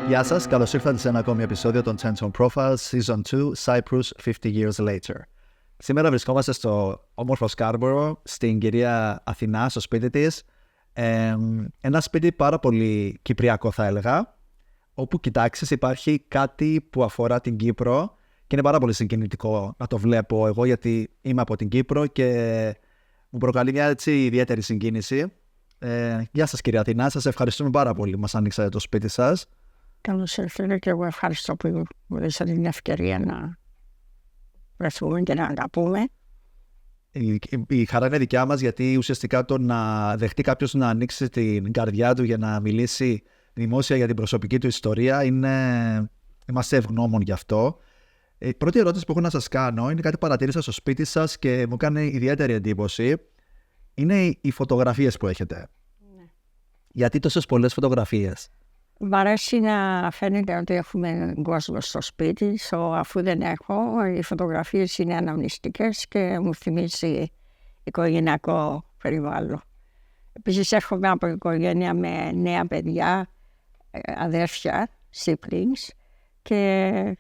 Γεια σας, καλώς ήρθατε σε ένα ακόμη επεισόδιο των 10 Profiles Season 2 Cyprus 50 Years Later. Σήμερα βρισκόμαστε στο όμορφο Σκάρμπορο, στην κυρία Αθηνά, στο σπίτι της. Ένα σπίτι πάρα πολύ κυπριακό θα έλεγα, όπου κοιτάξεις υπάρχει κάτι που αφορά την Κύπρο και είναι πάρα πολύ συγκινητικό να το βλέπω εγώ, γιατί είμαι από την Κύπρο και μου προκαλεί μια έτσι ιδιαίτερη συγκίνηση. Γεια σας κυρία Αθηνά, σας ευχαριστούμε πάρα πολύ που μας άνοιξατε το σπίτι σας. Καλώς ήρθατε και εγώ ευχαριστώ που μου δώσατε την ευκαιρία να βρεθούμε και να τα πούμε. Η χαρά είναι δικιά μας, γιατί ουσιαστικά το να δεχτεί κάποιος να ανοίξει την καρδιά του για να μιλήσει δημόσια για την προσωπική του ιστορία, είμαστε ευγνώμων γι' αυτό. Η πρώτη ερώτηση που έχω να σας κάνω είναι κάτι που παρατήρησα στο σπίτι σας και μου κάνει ιδιαίτερη εντύπωση. Είναι οι φωτογραφίες που έχετε. Ναι. Γιατί τόσες πολλές φωτογραφίες? Μ' αρέσει να φαίνεται ότι έχουμε κόσμο στο σπίτι, αφού δεν έχω, οι φωτογραφίες είναι αναμνηστικές και μου θυμίζει οικογενειακό περιβάλλον. Επίσης έρχομαι από οικογένεια με νέα παιδιά, αδέρφια, siblings, και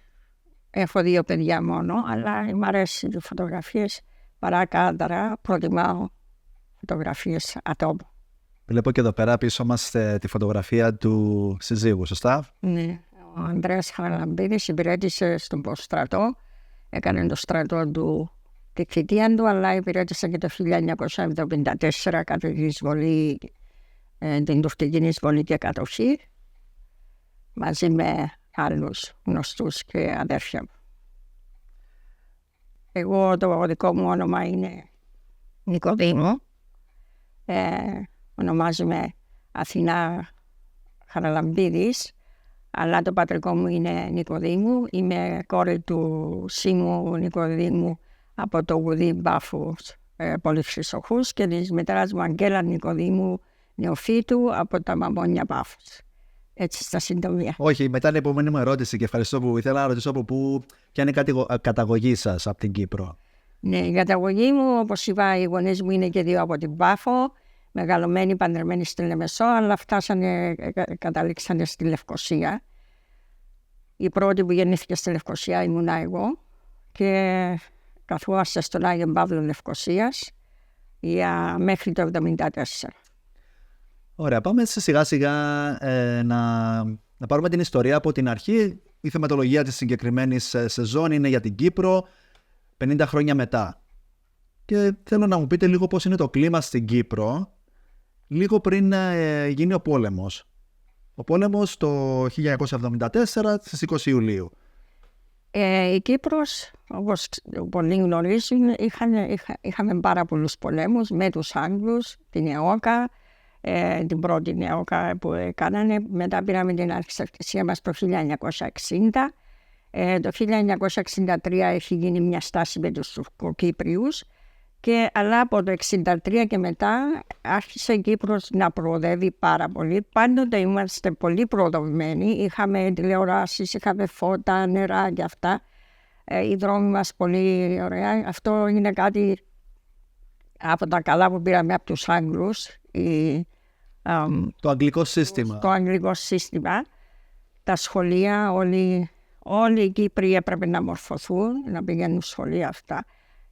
έχω 2 παιδιά μόνο, αλλά μ' αρέσει οι φωτογραφίες παρακάτω, προτιμάω φωτογραφίες ατόμου. Βλέπω και εδώ πέρα πίσω μας τη φωτογραφία του συζύγου, σωστά? Ναι, ο Ανδρέας Charalambides υπηρέτησε στον στρατό, έκανε το στρατό του τη θητεία του, αλλά υπηρέτησε και το 1974 κατά τη εισβολή, την τουρκική εισβολή και κατοχή, μαζί με άλλους γνωστούς και αδέρφια μου. Εγώ το δικό μου όνομα είναι Nicodemou. Ονομάζομαι Αθηνά Charalambides, αλλά το πατρικό μου είναι Nicodemou. Είμαι κόρη του Σίμου Nicodemou από το Γουδί Μπάφους Πολυχρυσοχούς και της μητέρας μου Αγγέλα Nicodemou Νεοφύτου από τα Μαμόνια Μπάφους. Έτσι στα συντομία. Όχι, μετά είναι η επόμενη μου ερώτηση και ευχαριστώ που ήθελα να ρωτήσω ποια είναι η καταγωγή σας από την Κύπρο. Ναι, η καταγωγή μου, όπως είπα, οι γονείς μου είναι και 2 από την Πάφο, μεγαλωμένοι, παντρεμένοι στη Λεμεσό, αλλά καταλήξανε στη Λευκοσία. Η πρώτη που γεννήθηκε στη Λευκοσία ήμουνα εγώ και καθόμαστε στον Άγιο Παύλο Λευκοσίας μέχρι το 1974. Ωραία, πάμε σιγά σιγά να πάρουμε την ιστορία από την αρχή. Η θεματολογία της συγκεκριμένης σεζόν είναι για την Κύπρο 50 χρόνια μετά. Και θέλω να μου πείτε λίγο πώς είναι το κλίμα στην Κύπρο λίγο πριν γίνει ο πόλεμος. Ο πόλεμος το 1974 στις 20 Ιουλίου. Η Κύπρος, όπως πολλοί γνωρίζουν, είχαμε πάρα πολλούς πολέμους με τους Άγγλους, την ΕΟΚΑ, την πρώτη ΕΟΚΑ που κάνανε. Μετά πήραμε την ανεξαρτησία μας το 1960. Το 1963 έχει γίνει μια στάση με τους Τουρκοκύπριους, αλλά από το 1963 και μετά άρχισε η Κύπρος να προοδεύει πάρα πολύ. Πάντοτε είμαστε πολύ προοδευμένοι. Είχαμε τηλεοράσεις, είχαμε φώτα, νερά και αυτά. Οι δρόμοι μας πολύ ωραία. Αυτό είναι κάτι από τα καλά που πήραμε από τους Άγγλους. Το αγγλικό σύστημα. Το αγγλικό σύστημα. Τα σχολεία, όλοι οι Κύπροι έπρεπε να μορφωθούν, να πηγαίνουν σχολεία αυτά.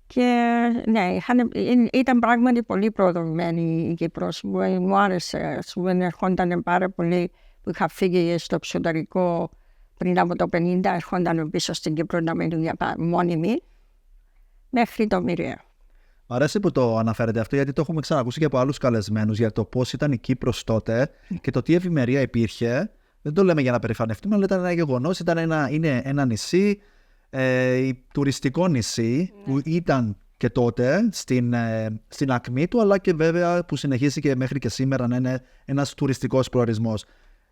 Και ναι, ήταν πράγματι πολύ προοδευμένη η Κύπρος. Μου άρεσε, ερχόνταν πάρα πολύ που είχα φύγει στο εξωτερικό πριν από το 50, ερχόνταν πίσω στην Κύπρο να μείνουν για μόνιμοι, μέχρι το μοιραίο. Μ' αρέσει που το αναφέρετε αυτό, γιατί το έχουμε ξανακούσει και από άλλους καλεσμένους για το πώς ήταν η Κύπρος τότε και το τι ευημερία υπήρχε. Δεν το λέμε για να περηφανευτούμε, αλλά ήταν ένα γεγονός, είναι ένα νησί, τουριστικό νησί, που ήταν και τότε στην ακμή του, αλλά και βέβαια που συνεχίζει και μέχρι και σήμερα να είναι ένας τουριστικός προορισμός.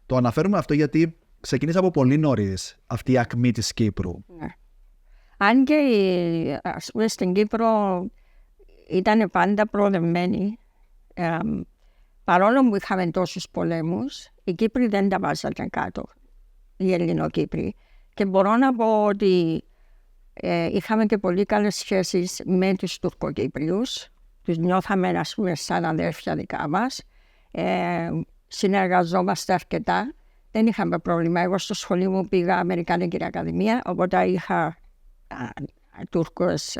Το αναφέρουμε αυτό γιατί ξεκίνησε από πολύ νωρίς αυτή η ακμή της Κύπρου. Ναι. Αν και στην Κύπρο ήταν πάντα προοδευμένοι, παρόλο που είχαμε τόσους πολέμους, οι Κύπροι δεν τα βάζανε κάτω, οι Ελληνοκύπροι. Και μπορώ να πω ότι είχαμε και πολύ καλές σχέσεις με τους Τουρκοκύπριους. Τους νιώθαμε, ας πούμε, σαν αδέρφια δικά μας. Συνεργαζόμαστε αρκετά δεν είχαμε πρόβλημα. Εγώ στο σχολείο μου πήγα Αμερικανική Ακαδημία, οπότε είχα Τούρκους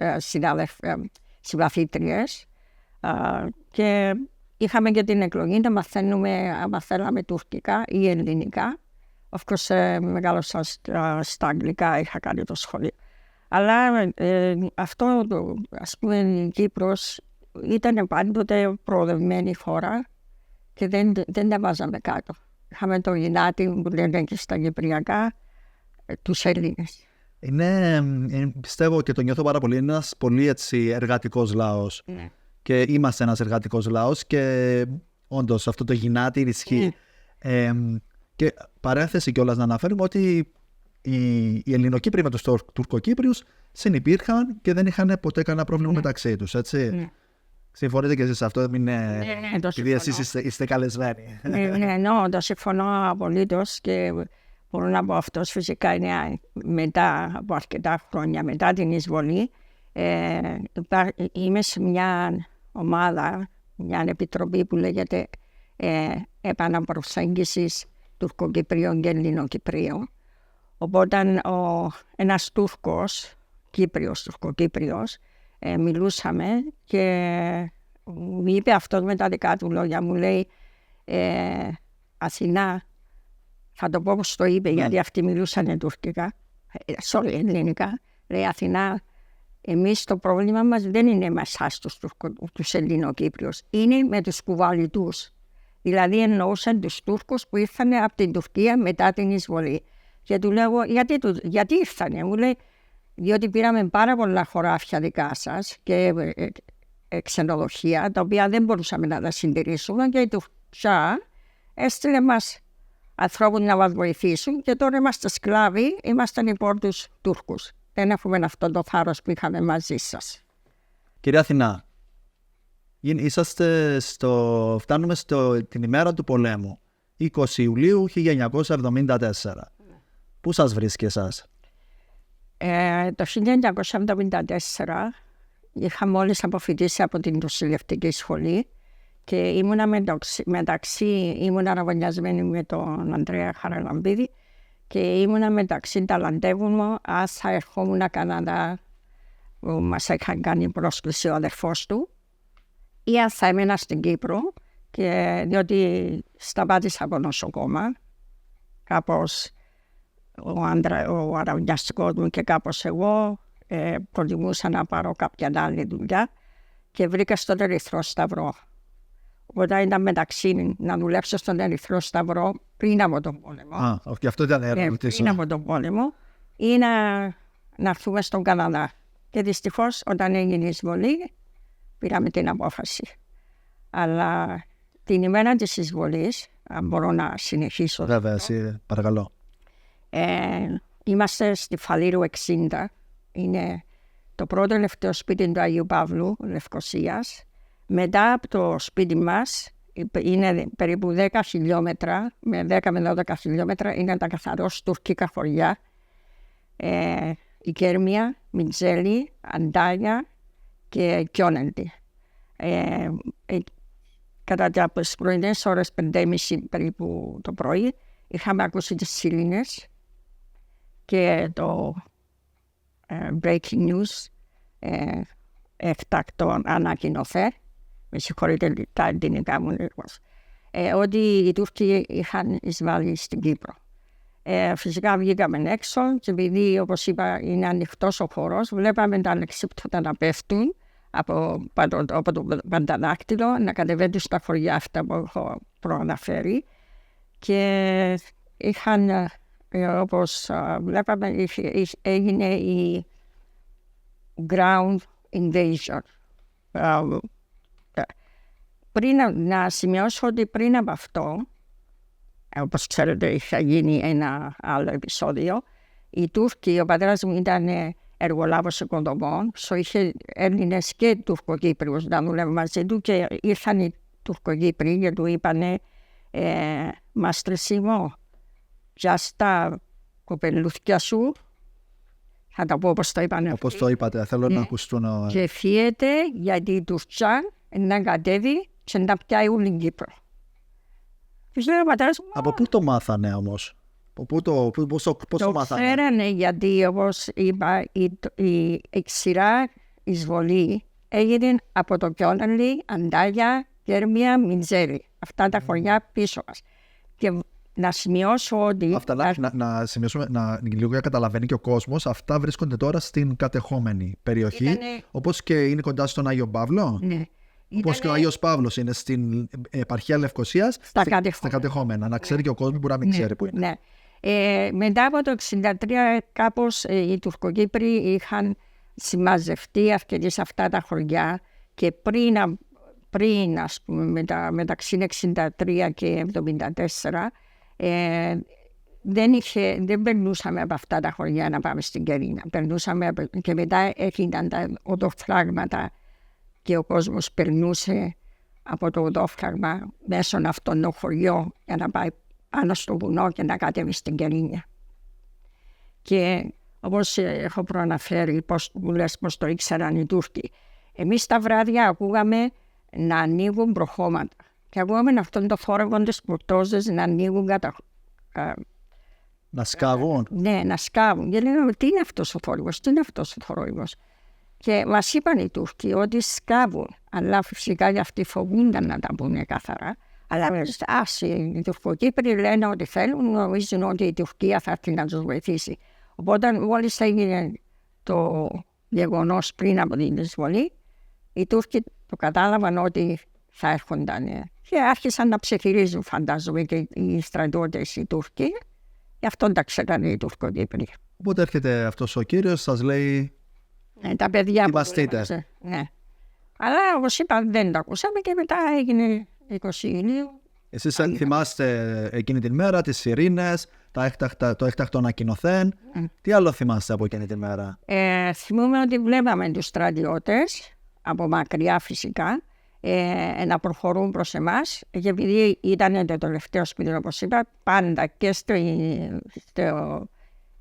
συμπαθήτριες και είχαμε και την εκλογή να μαθαίνουμε, άμα θέλαμε τουρκικά ή ελληνικά. Of course, μεγάλωσα στα αγγλικά, είχα κάνει το σχολείο. Αλλά αυτό, ας πούμε, η Κύπρος ήταν πάντοτε προοδευμένη χώρα και δεν τα βάζαμε κάτω. Είχαμε το γυνάτι που λένε και στα κυπριακά, τους Έλληνες. Πιστεύω και το νιώθω πάρα πολύ, είναι ένας πολύ εργατικός λαός. Ναι. Και είμαστε ένας εργατικός λαός και όντως αυτό το γυνάτι ισχύει. Και παρένθεση κιόλας να αναφέρουμε ότι οι Ελληνοκύπροι με τους Τουρκοκύπριους συνυπήρχαν και δεν είχαν ποτέ κανένα πρόβλημα μεταξύ τους, έτσι. Ναι. Συμφωνείτε και εσείς σε αυτό, επειδή εσείς είστε καλεσμένοι. Ναι, το συμφωνώ απολύτως και μπορώ να πω αυτός φυσικά είναι μετά από αρκετά χρόνια, μετά την εισβολή. Είμαι σε μια ομάδα, μια επιτροπή που λέγεται επαναπροσέγγισης Τουρκοκυπρίων και Ελληνοκυπρίων. Οπότε ένας Τούρκος, Τουρκοκύπριος, μιλούσαμε και μου είπε αυτό με τα δικά του λόγια. Μου λέει, Αθηνά, θα το πω όπως το είπε, γιατί αυτοί μιλούσαν τουρκικά, ελληνικά. Λέει, Αθηνά, εμείς το πρόβλημα μας δεν είναι με εσάς τους Ελληνοκύπριους, είναι με τους κουβαλιτούς. Δηλαδή εννοούσαν τους Τούρκους που ήρθαν από την Τουρκία μετά την εισβολή. Και του λέω, γιατί ήρθανε? Μου λέει, διότι πήραμε πάρα πολλά χωράφια δικά σας και ξενοδοχεία, τα οποία δεν μπορούσαμε να τα συντηρήσουμε και η Τουρκία έστειλε μας ανθρώπους να μας βοηθήσουν και τώρα είμαστε σκλάβοι, ήμασταν υπό τους Τούρκους. Δεν έχουμε αυτό το θάρρος που είχαμε μαζί σας. Κυρία Αθηνά, φτάνουμε την ημέρα του πολέμου, 20 Ιουλίου 1974. Πού σας βρίσκει εσάς? Το 1974 είχα μόλις αποφοιτήσει από την νοσηλευτική σχολή και ήμουν αραβωνιασμένη με τον Αthina Charalambides και ήμουν μεταξύ ταλαντεύων μου αν θα ερχόμουν Καναδά που μας είχαν κάνει πρόσκληση ο αδερφός του ή αν θα έμενα στην Κύπρο διότι σταμάτησα από νοσοκόμα κάπως ο αραβωνιαστικός μου και κάπως εγώ προτιμούσα να πάρω κάποια άλλη δουλειά και βρήκα στον Ερυθρό Σταυρό. Οπότε ήταν μεταξύ να δουλέψω στον Ερυθρό Σταυρό πριν από τον πόλεμο. Και αυτό ήταν ερώτηση. Πριν από τον πόλεμο ή να έρθουμε στον Καναδά. Και δυστυχώς όταν έγινε η εισβολή πήραμε την απόφαση. Αλλά την ημέρα της εισβολής, αν μπορώ να συνεχίσω. Βέβαια, παρακαλώ. Είμαστε στη Φαλήρου 60. Είναι το πρώτο τελευταίο σπίτι του Αγίου Παύλου, Λευκωσίας. Μετά από το σπίτι μας είναι περίπου 10 χιλιόμετρα, με 10 με 12 χιλιόμετρα είναι τα καθαρώς τουρκικά χωριά. Η Κέρμια, Μιτζέλη, Αντάγια και Κιόνεντι. Κατά τις πρωινές ώρες 5:30 περίπου το πρωί είχαμε ακούσει τις σιρήνες και το breaking news εφτακτό ανακοινωθέ. Με συγχωρείτε τα ελληνικά μου ότι οι Τούρκοι είχαν εισβάλει στην Κύπρο. Φυσικά βγήκαμε έξω και επειδή όπως είπα είναι ανοιχτός ο χώρος, βλέπαμε τα αλεξίπτωτα να πέφτουν από το πανταδάκτυλο, να κατεβαίνουν στα χωριά αυτά που έχω προαναφέρει και είχαν, όπως βλέπαμε, έγινε η ground invasion. Να σημειώσω ότι πριν από αυτό, όπως ξέρετε είχε γίνει ένα άλλο επεισόδιο, οι Τούρκοι, ο πατέρας μου ήταν εργολάβος οικοδομών, είχε Έλληνες και Τουρκοκύπριους να δουλεύουν μαζί του και ήρθαν οι Τουρκοκύπριοι και του είπανε «Μαστρεσίμο, για στα κοπελούθια σου». Θα τα πω όπως το είπανε. Όπως το είπατε, θέλω να ακουστούν. Και φύγετε γιατί η Τουρκία να κατέβει και να πιάει όλη την Κύπρο. Τους λέει ο πατέρας μου. Από πού το μάθανε όμως? Πώς το μάθανε? Το ξέρανε γιατί, όπως είπα, η ξηρά εισβολή έγινε από το Κιόναλι, Αντάλια, Γερμία, Μιτζέρι. Αυτά τα χωριά πίσω μας. Και να σημειώσω ότι... Αυτά να σημειώσουμε, λίγο για καταλαβαίνει και ο κόσμος, αυτά βρίσκονται τώρα στην κατεχόμενη περιοχή, όπως και είναι κοντά στον Άγιο Παύλο. Ναι. Όπως και ο Άγιος Παύλος είναι στην επαρχία Λευκωσίας, στα κατεχόμενα. Να ξέρει και ο κόσμος, μπορεί να μην ξέρει που είναι. Ναι. Μετά από το 1963 κάπως οι Τουρκοκύπροι είχαν συμμαζευτεί αρκετοί σε αυτά τα χωριά και πριν ας πούμε, μεταξύ 1963 και 1974 δεν περνούσαμε από αυτά τα χωριά να πάμε στην Κερίνα. Περνούσαμε και μετά έγιναν τα οδοφράγματα και ο κόσμος περνούσε από το οδόφραγμα μέσω αυτών των χωριών για να πάει πάνω στο βουνό και να κατέβει στην Κερίνια. Και όπως έχω προαναφέρει, μου λες πώς το ήξεραν οι Τούρκοι, εμείς τα βράδια ακούγαμε να ανοίγουν προχώματα και ακούγαμε αυτόν το θόρυβο της πορτόζες να ανοίγουν να σκάβουν. Ναι, να σκάβουν. Και λέγαμε, τι είναι αυτός ο θόρυβος, τι είναι αυτός ο θόρυβος. Και μας είπαν οι Τούρκοι ότι σκάβουν, αλλά φυσικά για αυτοί φοβούνταν να τα πούνε καθαρά. Αλλά οι Τουρκοκύπροι λένε ότι θέλουν, νομίζουν ότι η Τουρκία θα έρθει να τους βοηθήσει. Οπότε μόλις έγινε το γεγονός πριν από την εισβολή, οι Τούρκοι το κατάλαβαν ότι θα έρχονταν. Και άρχισαν να ψιθυρίζουν, φαντάζομαι, και οι στρατιώτες οι Τούρκοι. Γι' αυτό τα ξέρανε οι Τουρκοκύπροι. Οπότε έρχεται αυτός ο κύριος, σας λέει. Τα παιδιά που βαστείτε. Ναι. Αλλά όπως είπα δεν το ακούσαμε και μετά έγινε 20 Ιουνίου. Εσείς θυμάστε εκείνη την μέρα, τις σιρήνες, το έκτακτο ανακοινωθέν. Τι άλλο θυμάστε από εκείνη την μέρα? Θυμούμε ότι βλέπαμε τους στρατιώτες, από μακριά φυσικά, να προχωρούν προς εμάς. Και επειδή ήταν το τελευταίο σπίτι, όπως είπα, πάντα και στο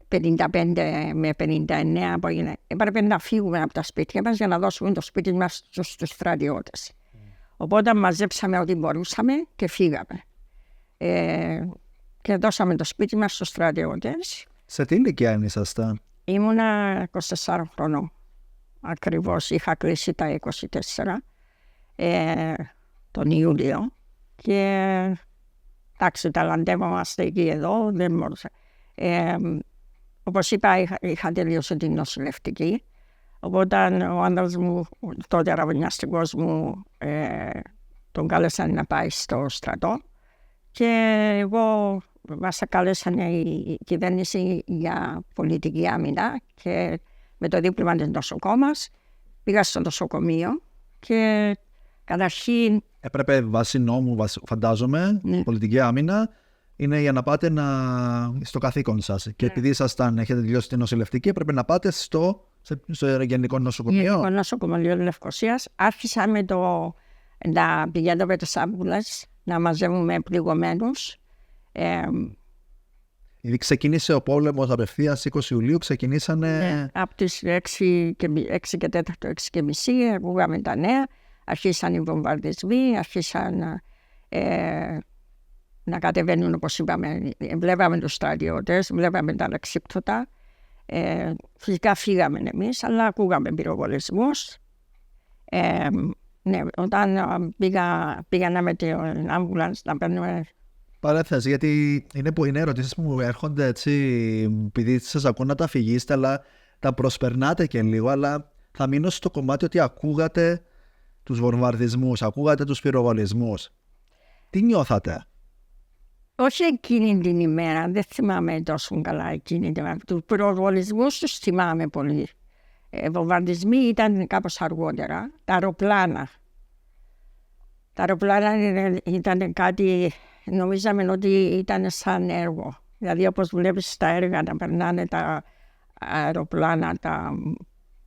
55 με 59 που έγινε, έπρεπε να φύγουμε από τα σπίτια μας για να δώσουμε το σπίτι μας στους στρατιώτες. Οπότε μαζέψαμε ό,τι μπορούσαμε και φύγαμε. Και δώσαμε το σπίτι μας στους στρατιώτες. Σε τι ηλικία ήσασταν? Ήμουνα 24 χρονών. Ακριβώς είχα κλείσει τα 24 τον Ιούλιο. Και εντάξει, ταλαντεύομαστε εκεί εδώ, δεν μπορούσα. Όπως είπα, είχα τελειώσει την νοσηλευτική. Οπότε ο άντρας μου, τότε αραβωνιαστικός μου, τον κάλεσαν να πάει στο στρατό. Και εγώ μας κάλεσαν η κυβέρνηση για πολιτική άμυνα και με το δίπλωμα της νοσοκόμας πήγα στο νοσοκομείο και καταρχήν... Έπρεπε βάσει νόμου, φαντάζομαι, ναι. Πολιτική άμυνα είναι για να πάτε στο καθήκον σας. Και επειδή έχετε τελειώσει την νοσηλευτική, έπρεπε να πάτε στο Γενικό Νοσοκομείο. Γενικό Νοσοκομείο Λευκωσίας. Άρχισα να πηγαίνω με τις άμπουλες, να μαζεύουμε πληγωμένους. Ήδη ξεκίνησε ο πόλεμος απευθείας 20 Ιουλίου, ξεκινήσανε... Ναι, από τις 6 και 4, 6 και μισή, ακούγαμε τα νέα. Αρχίσαν οι βομβαρδισμοί, άρχισαν να κατεβαίνουν, όπως είπαμε. Βλέπαμε τους στρατιώτες, βλέπαμε τα λεξίπτωτα. Φυσικά φύγαμε εμείς, αλλά ακούγαμε πυροβολισμούς. Ναι, όταν πήγαμε με την άμπουλανς να παίρνουμε... Παρέθεση, γιατί είναι ερωτήσεις που μου έρχονται έτσι, επειδή σας ακούω να τα αφηγήσετε, αλλά τα προσπερνάτε και λίγο, αλλά θα μείνω στο κομμάτι ότι ακούγατε τους βομβαρδισμούς, ακούγατε τους πυροβολισμούς. Τι νιώθατε? Όχι εκείνη την ημέρα, δεν θυμάμαι τόσο καλά εκείνη την ημέρα. Τους πυροβολισμούς τους θυμάμαι πολύ. Βομβαρδισμοί ήταν κάπως αργότερα. Τα αεροπλάνα ήταν κάτι, νομίζαμε ότι ήταν σαν έργο. Δηλαδή όπως βλέπεις στα έργα να περνάνε τα αεροπλάνα,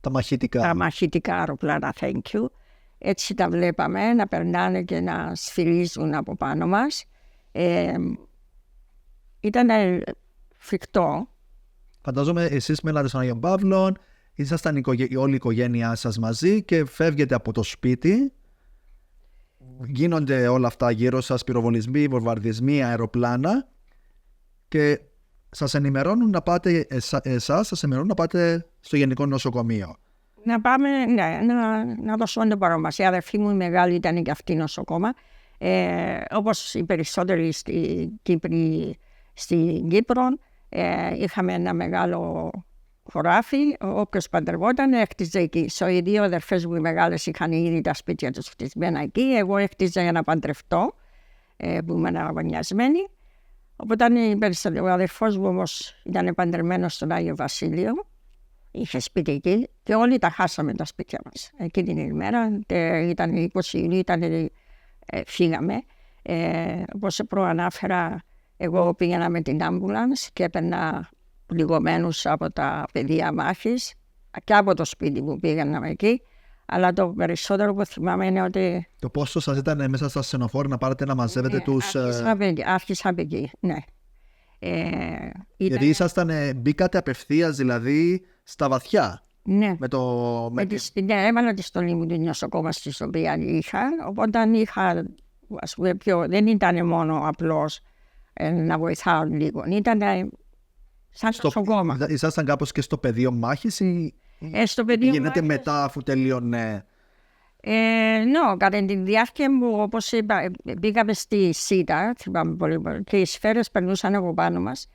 τα μαχητικά. Τα μαχητικά αεροπλάνα, thank you. Έτσι τα βλέπαμε να περνάνε και να σφυρίζουν από πάνω μας. Ήταν φρικτό. Φαντάζομαι εσείς μένατε στον Άγιο Παύλο, ήσασταν όλη η οικογένειά σας μαζί και φεύγετε από το σπίτι. γίνονται όλα αυτά γύρω σας, πυροβολισμοί, βομβαρδισμοί, αεροπλάνα, και σας ενημερώνουν να πάτε, σας ενημερώνουν να πάτε στο Γενικό Νοσοκομείο. Να πάμε, ναι, να δώσουμε την παρόμβαση. Η αδερφή μου η μεγάλη ήταν και αυτή νοσοκόμα. Όπως οι περισσότεροι στην Κύπρο, είχαμε ένα μεγάλο χωράφι. Όποιος παντρευόταν έκτιζε εκεί. Οι δύο αδερφές μου οι μεγάλες είχαν ήδη τα σπίτια τους χτισμένα εκεί. Εγώ έκτιζα για να παντρευτώ, που ήμουν αγωνιασμένη. Οπότε ο αδερφός μου όμως ήταν παντρεμένος στον Άγιο Βασίλειο. Είχε σπίτι εκεί και όλοι τα χάσαμε τα σπίτια μας. Εκείνη την ημέρα, ήταν 20 Ιουλίου, φύγαμε. Όπως προανάφερα, εγώ πήγαινα με την άμπουλανς και έπαιρνα πληγωμένους από τα πεδία μάχης και από το σπίτι που πήγαμε εκεί. Αλλά το περισσότερο που θυμάμαι είναι ότι... Το πόσο σας ήταν μέσα στα ασθενοφόρα να πάρετε να μαζεύετε τους... Άρχισα από εκεί, ναι. Γιατί μπήκατε απευθείας δηλαδή στα βαθιά. Ναι, έβαλα τη στολή μου του νοσοκόμας της οποία είχα, οπότε δεν ήταν μόνο απλώς να βοηθάω λίγο, ήταν σαν νοσοκόμα. Ήσασταν κάπως και στο πεδίο μάχης ή γίνεται μετά αφού τελείωνε? Κατά τη διάρκεια μου, όπως είπα, πήγαμε στη ΣΥΤΑ, θυμάμαι πολύ, και οι σφαίρες περνούσαν από πάνω μας.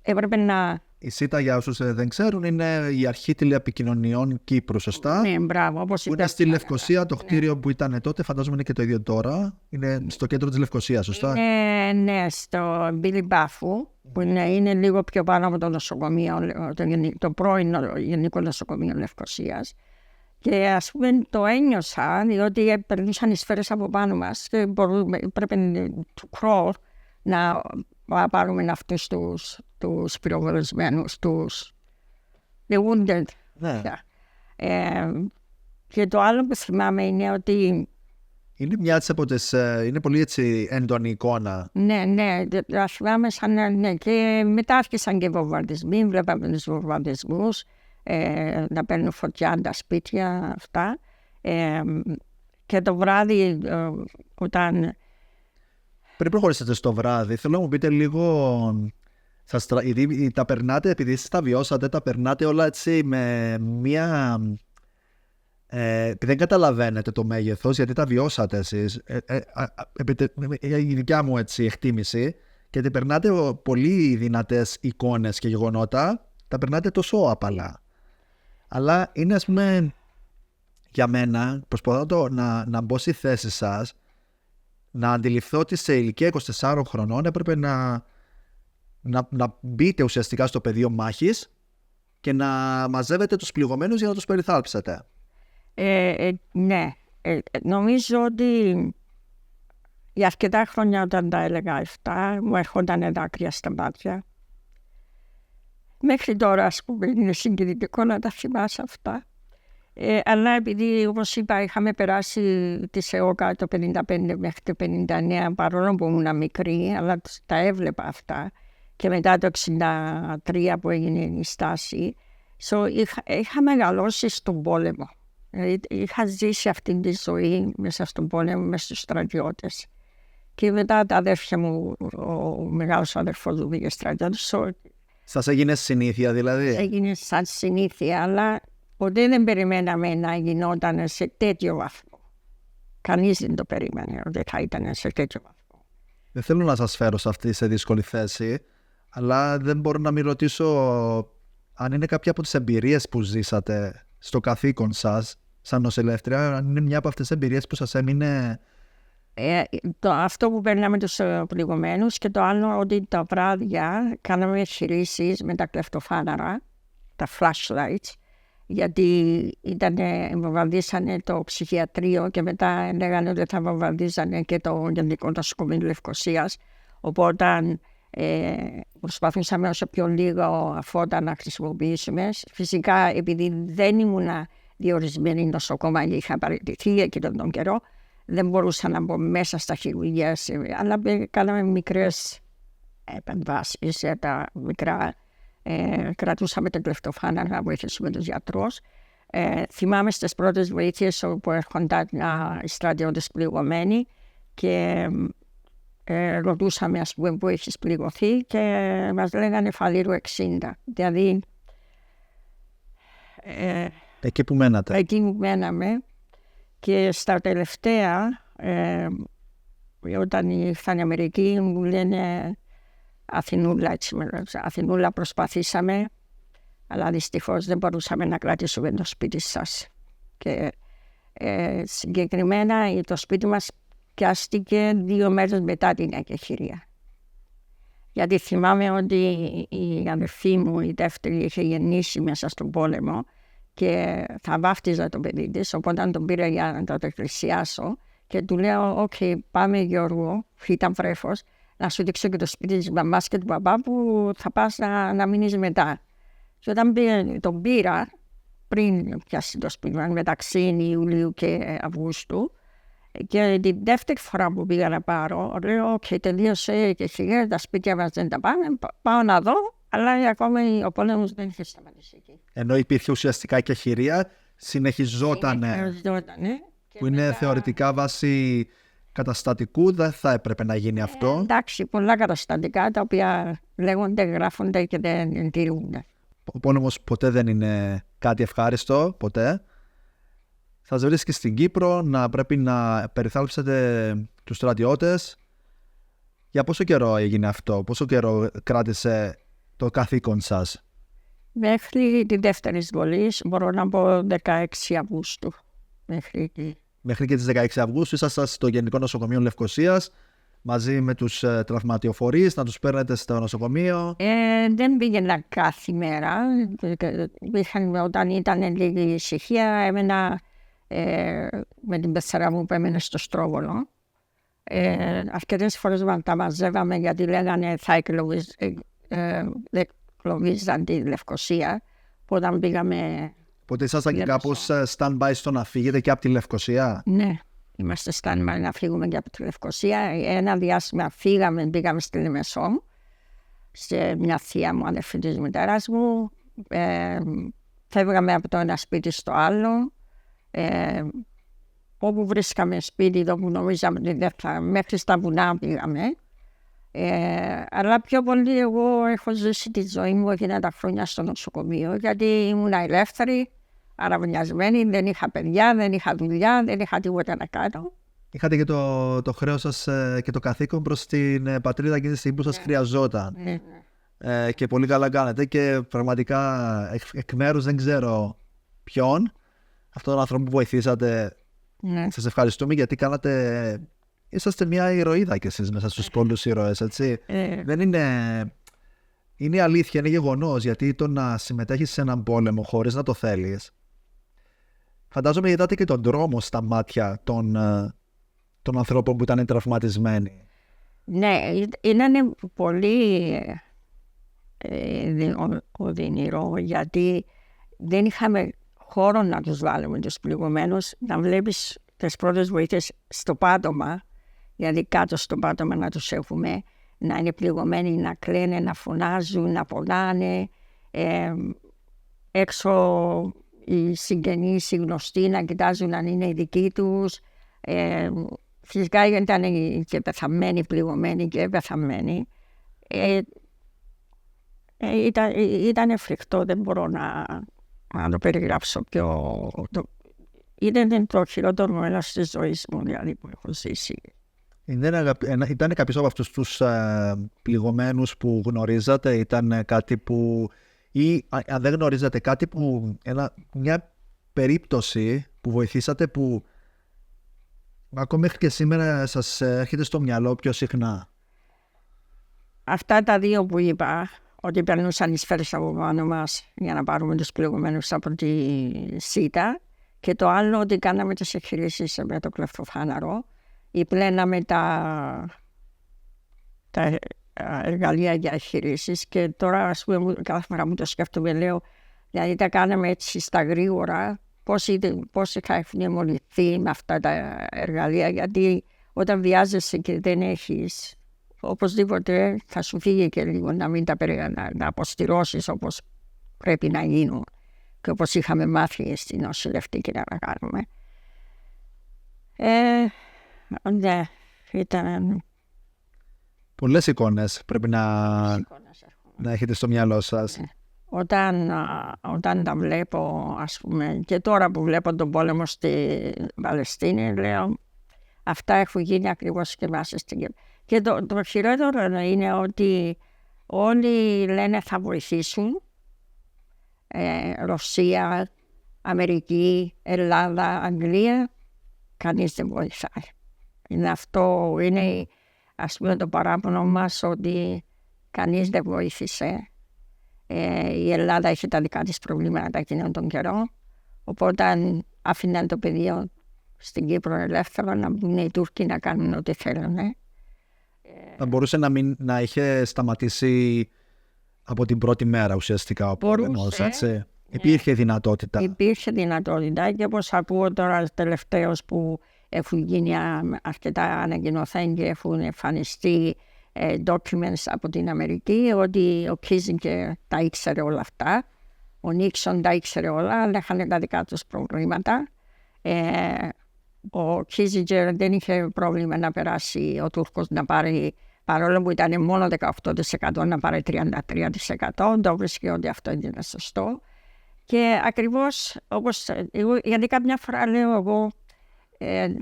Έπρεπε να... Η ΣΥΤΑ, για όσους δεν ξέρουν, είναι η Αρχή Τηλεεπικοινωνιών Κύπρου, σωστά? Ναι, μπράβο. Που είναι στη Λευκοσία, το κτίριο που ήταν τότε, φαντάζομαι είναι και το ίδιο τώρα. Είναι στο κέντρο της Λευκοσίας, σωστά? Ναι, στο Μπιλιμπάφου, που είναι λίγο πιο πάνω από το νοσοκομείο, το πρώην Γενικό Νοσοκομείο Λευκοσίας. Και ας πούμε το ένιωσα, διότι περνούσαν οι σφαίρες από πάνω μας και πρέπει to crawl να πάρουμε αυτούς τους πυροβολισμένους, τους the wounded. Ναι. Και το άλλο που θυμάμαι είναι ότι... Είναι πολύ έτσι έντονη εικόνα. Ναι, τα θυμάμαι σαν... Ναι, και μετά άρχισαν και βομβαρδισμοί, βλέπαμε τους βομβαρδισμούς, να παίρνουν φωτιά τα σπίτια αυτά. Και το βράδυ όταν... Πριν προχωρήσετε στο βράδυ, θέλω να μου πείτε λίγο... τα περνάτε, επειδή εσείς τα βιώσατε, τα περνάτε όλα έτσι με μία... δεν καταλαβαίνετε το μέγεθος, γιατί τα βιώσατε εσείς. Η δικιά μου έτσι εκτίμηση, και ότι περνάτε πολύ δυνατές εικόνες και γεγονότα, τα περνάτε τόσο απαλά. Αλλά είναι, ας πούμε, για μένα, προσπαθώ να μπω στη θέση σας, να αντιληφθώ ότι σε ηλικία 24 χρονών έπρεπε να μπείτε ουσιαστικά στο πεδίο μάχης και να μαζεύετε τους πληγωμένους για να τους περιθάλψετε. Ναι, νομίζω ότι για αρκετά χρόνια όταν τα έλεγα αυτά μου έρχονταν δάκρυα στα μάτια. Μέχρι τώρα, ας πούμε, είναι συγκινητικό να τα θυμάσαι αυτά. Αλλά επειδή, όπως είπα, είχαμε περάσει τη ΣΕΟΚΑ το 1955 μέχρι το 1959, παρόλο που ήμουν μικρή, αλλά τα έβλεπα αυτά. Και μετά το 1963 που έγινε η στάση, είχα μεγαλώσει στον πόλεμο. Είχα ζήσει αυτή τη ζωή μέσα στον πόλεμο, μέσα στους στρατιώτες. Και μετά τα αδέρφια μου, ο μεγάλος αδερφός μου πήγε στρατιώτες. Σας έγινε συνήθεια δηλαδή? Έγινε σαν συνήθεια, αλλά ποτέ δεν περιμέναμε να γινόταν σε τέτοιο βαθμό. Κανείς δεν το περίμενε ότι θα ήταν σε τέτοιο βαθμό. Δεν θέλω να σας φέρω σε δύσκολη θέση, αλλά δεν μπορώ να μην ρωτήσω αν είναι κάποια από τις εμπειρίες που ζήσατε στο καθήκον σας σαν νοσηλεύτρια, αν είναι μια από αυτές τις εμπειρίες που σας έμεινε... Αυτό που παίρναμε τους πληγωμένους, και το άλλο ότι τα βράδια κάναμε εγχειρήσεις με τα κλεφτοφάναρα, τα flashlights, γιατί βομβαρδίσανε το ψυχιατρίο και μετά λέγανε ότι θα βομβαρδίζανε και το Γενικό Νοσοκομείο Λευκοσίας. Οπότε προσπαθούσαμε όσο πιο λίγο αφότα να χρησιμοποιήσουμε. Φυσικά, επειδή δεν ήμουν διορισμένη νοσοκόμα, είχα παραιτηθεί εκείνον τον καιρό, δεν μπορούσα να μπω μέσα στα χειρουργεία, αλλά κάναμε μικρές επεμβάσεις, τα μικρά. Κρατούσαμε τα κλεφτοφάναρα να βοηθήσουμε τους γιατρούς. Θυμάμαι στις πρώτες βοήθειες όπου έρχονταν οι στρατιώτες πληγωμένοι και ρωτούσαμε, ας πούμε, που έχεις πληγωθεί και μας λέγανε Φαλήρου 60. Δηλαδή εκεί που μένατε. Εκεί που μέναμε. Και στα τελευταία, όταν ήρθαν οι Αμερικοί, μου λένε Αθηνούλα, προσπαθήσαμε, αλλά δυστυχώς δεν μπορούσαμε να κρατήσουμε το σπίτι σας. Και συγκεκριμένα το σπίτι μας πιάστηκε 2 μέρες μετά την εκεχηρία. Γιατί θυμάμαι ότι η αδερφή μου, η δεύτερη, είχε γεννήσει μέσα στον πόλεμο και θα βάφτιζα το παιδί της, οπότε τον πήρα για να το εκκλησιάσω και του λέω «Οκ, πάμε Γιώργο», ήταν βρέφος, να σου δείξω και το σπίτι της μαμάς και του παπά που θα πας να μείνεις μετά. Και όταν τον πήρα, πριν πιάσει το σπίτι μας, μεταξύ Ιουλίου και Αυγούστου, και την δεύτερη φορά που πήγα να πάρω, λέω «Οκ, τελείωσε και χιλιάδες, τα σπίτια μας δεν τα πάμε, πάω να δω». Αλλά ακόμη ο πόλεμος δεν είχε σταματήσει εκεί. Ενώ υπήρχε ουσιαστικά και χειρία, συνεχιζόταν. Που είναι θεωρητικά βάση καταστατικού, δεν θα έπρεπε να γίνει αυτό. Εντάξει, πολλά καταστατικά τα οποία λέγονται, γράφονται και δεν τηρούνται. Ο πόλεμος ποτέ δεν είναι κάτι ευχάριστο, ποτέ. Θα σας βρίσκει στην Κύπρο να πρέπει να περιθάλψετε τους στρατιώτες. Για πόσο καιρό έγινε αυτό, πόσο καιρό κράτησε το καθήκον σας? Μέχρι τη δεύτερη εισβολή, μπορώ να πω 16 Αυγούστου. Μέχρι και τις 16 Αυγούστου ήσασταν στο Γενικό Νοσοκομείο Λευκωσίας μαζί με τους τραυματιοφορείς, να τους παίρνετε στο νοσοκομείο. Δεν πήγαινα κάθε μέρα. Όταν ήταν λίγη ησυχία, έμενα με την πεθαρά μου που έμενε στο Στρόβολο. Αρκετές φορές τα μαζεύαμε γιατί λέγανε θα εκλογίζαν τη Λευκωσία, που όταν πήγαμε. Οπότε ήσασταν και κάπως stand-by στο να φύγετε και από τη Λευκωσία? Ναι, είμαστε stand-by να φύγουμε και από τη Λευκωσία. Ένα διάστημα πήγαμε στη Λεμεσό, σε μια θεία μου, αδερφή της μητέρας μου. Φεύγαμε από το ένα σπίτι στο άλλο. Όπου βρίσκαμε σπίτι, εδώ που νομίζαμε ότι δεν θα, μέχρι στα βουνά πήγαμε. Αλλά πιο πολύ εγώ έχω ζήσει τη ζωή μου εκείνα τα χρόνια στο νοσοκομείο, γιατί ήμουν ελεύθερη, αραβωνιασμένη, δεν είχα παιδιά, δεν είχα δουλειά, δεν είχα τίποτα να κάνω. Είχατε και το χρέος σας και το καθήκον προς την πατρίδα εκείνη τη στιγμή που σας χρειαζόταν. Και πολύ καλά κάνετε και πραγματικά εκ μέρους δεν ξέρω ποιον, αυτόν τον άνθρωπο που βοηθήσατε, σας ευχαριστούμε γιατί κάνατε. Είσαστε μια ηρωίδα κι εσείς μέσα στους πολλούς ήρωες, έτσι. Δεν είναι αλήθεια, είναι γεγονός, γιατί το να συμμετέχεις σε έναν πόλεμο χωρίς να το θέλεις, φαντάζομαι είδατε και τον δρόμο στα μάτια των ανθρώπων που ήταν τραυματισμένοι. Ναι, ήταν πολύ οδυνηρό, γιατί δεν είχαμε χώρο να τους βάλουμε τους πληγωμένους, να βλέπεις τις πρώτες βοήθειες στο πάτωμα, δηλαδή κάτω στο πάτωμα να τους έχουμε, να είναι πληγωμένοι, να κλαίνε, να φωνάζουν, να πονάνε. Έξω οι συγγενείς, οι γνωστοί να κοιτάζουν αν είναι οι δικοί τους. Φυσικά ήταν και πεθαμένοι, πληγωμένοι και πεθαμένοι. Ήταν φρικτό, δεν μπορώ να το περιγράψω πιο. Ήταν το χειρότερο έλας της ζωής μου, δηλαδή, που έχω ζήσει. Ήταν κάποιος από αυτούς τους πληγωμένους που γνωρίζατε, ήταν κάτι που, ή αν δεν γνωρίζατε κάτι που, μια περίπτωση που βοηθήσατε που ακόμα μέχρι και σήμερα σας έρχεται στο μυαλό πιο συχνά? Αυτά τα δύο που είπα, ότι περνούσαν οι σφαίρες από πάνω μας για να πάρουμε τους πληγωμένους από τη ΣΥΤΑ, και το άλλο ότι κάναμε τις εγχειρήσεις με το κλεφτοφάναρο ή πλέναμε τα εργαλεία για εγχειρήσεις, και τώρα ας πούμε κάθε φορά μου το σκέφτομαι, λέω, δηλαδή τα κάναμε έτσι στα γρήγορα, πώς θα έχουν αιμονηθεί με αυτά τα εργαλεία, γιατί όταν βιάζεσαι και δεν έχεις, οπωσδήποτε θα σου φύγει και λίγο να μην τα αποστηρώσεις όπως πρέπει να γίνουν. και όπως είχαμε μάθει στην νοσηλευτική να κάνουμε. Ναι, ήταν... Πολλές εικόνες πρέπει να έχετε στο μυαλό σας. Ναι. Όταν τα βλέπω, ας πούμε, και τώρα που βλέπω τον πόλεμο στη Παλαιστίνη, λέω, αυτά έχουν γίνει ακριβώς και μέσα στην Κύπρο. Και το χειρότερο είναι ότι όλοι λένε θα βοηθήσουν. Ρωσία, Αμερική, Ελλάδα, Αγγλία, κανείς δεν βοηθάει. Αυτό είναι, ας πούμε, το παράπονο μας, ότι κανείς δεν βοήθησε. Η Ελλάδα έχει τα δικά της προβλήματα εκείνον τον καιρό, οπότε άφηναν το πεδίο στην Κύπρο ελεύθερο να μπουν οι Τούρκοι να κάνουν ό,τι θέλουν. Θα μπορούσε να είχε σταματήσει από την πρώτη μέρα ουσιαστικά ο πόλεμος, έτσι. Υπήρχε δυνατότητα. Υπήρχε δυνατότητα, και όπως ακούω τώρα τελευταίως που έχουν γίνει αρκετά ανακοινωθέν και έχουν εμφανιστεί documents από την Αμερική, ότι ο Kissinger τα ήξερε όλα αυτά, ο Νίξον τα ήξερε όλα, αλλά είχαν τα δικά τους προβλήματα. Ο Kissinger δεν είχε πρόβλημα να περάσει ο Τούρκος να πάρει, παρόλο που ήταν μόνο 18%, να πάρει 33%, το βρίσκει ότι αυτό είναι σωστό. Και ακριβώς όπως, γιατί κάποια φορά λέω εγώ,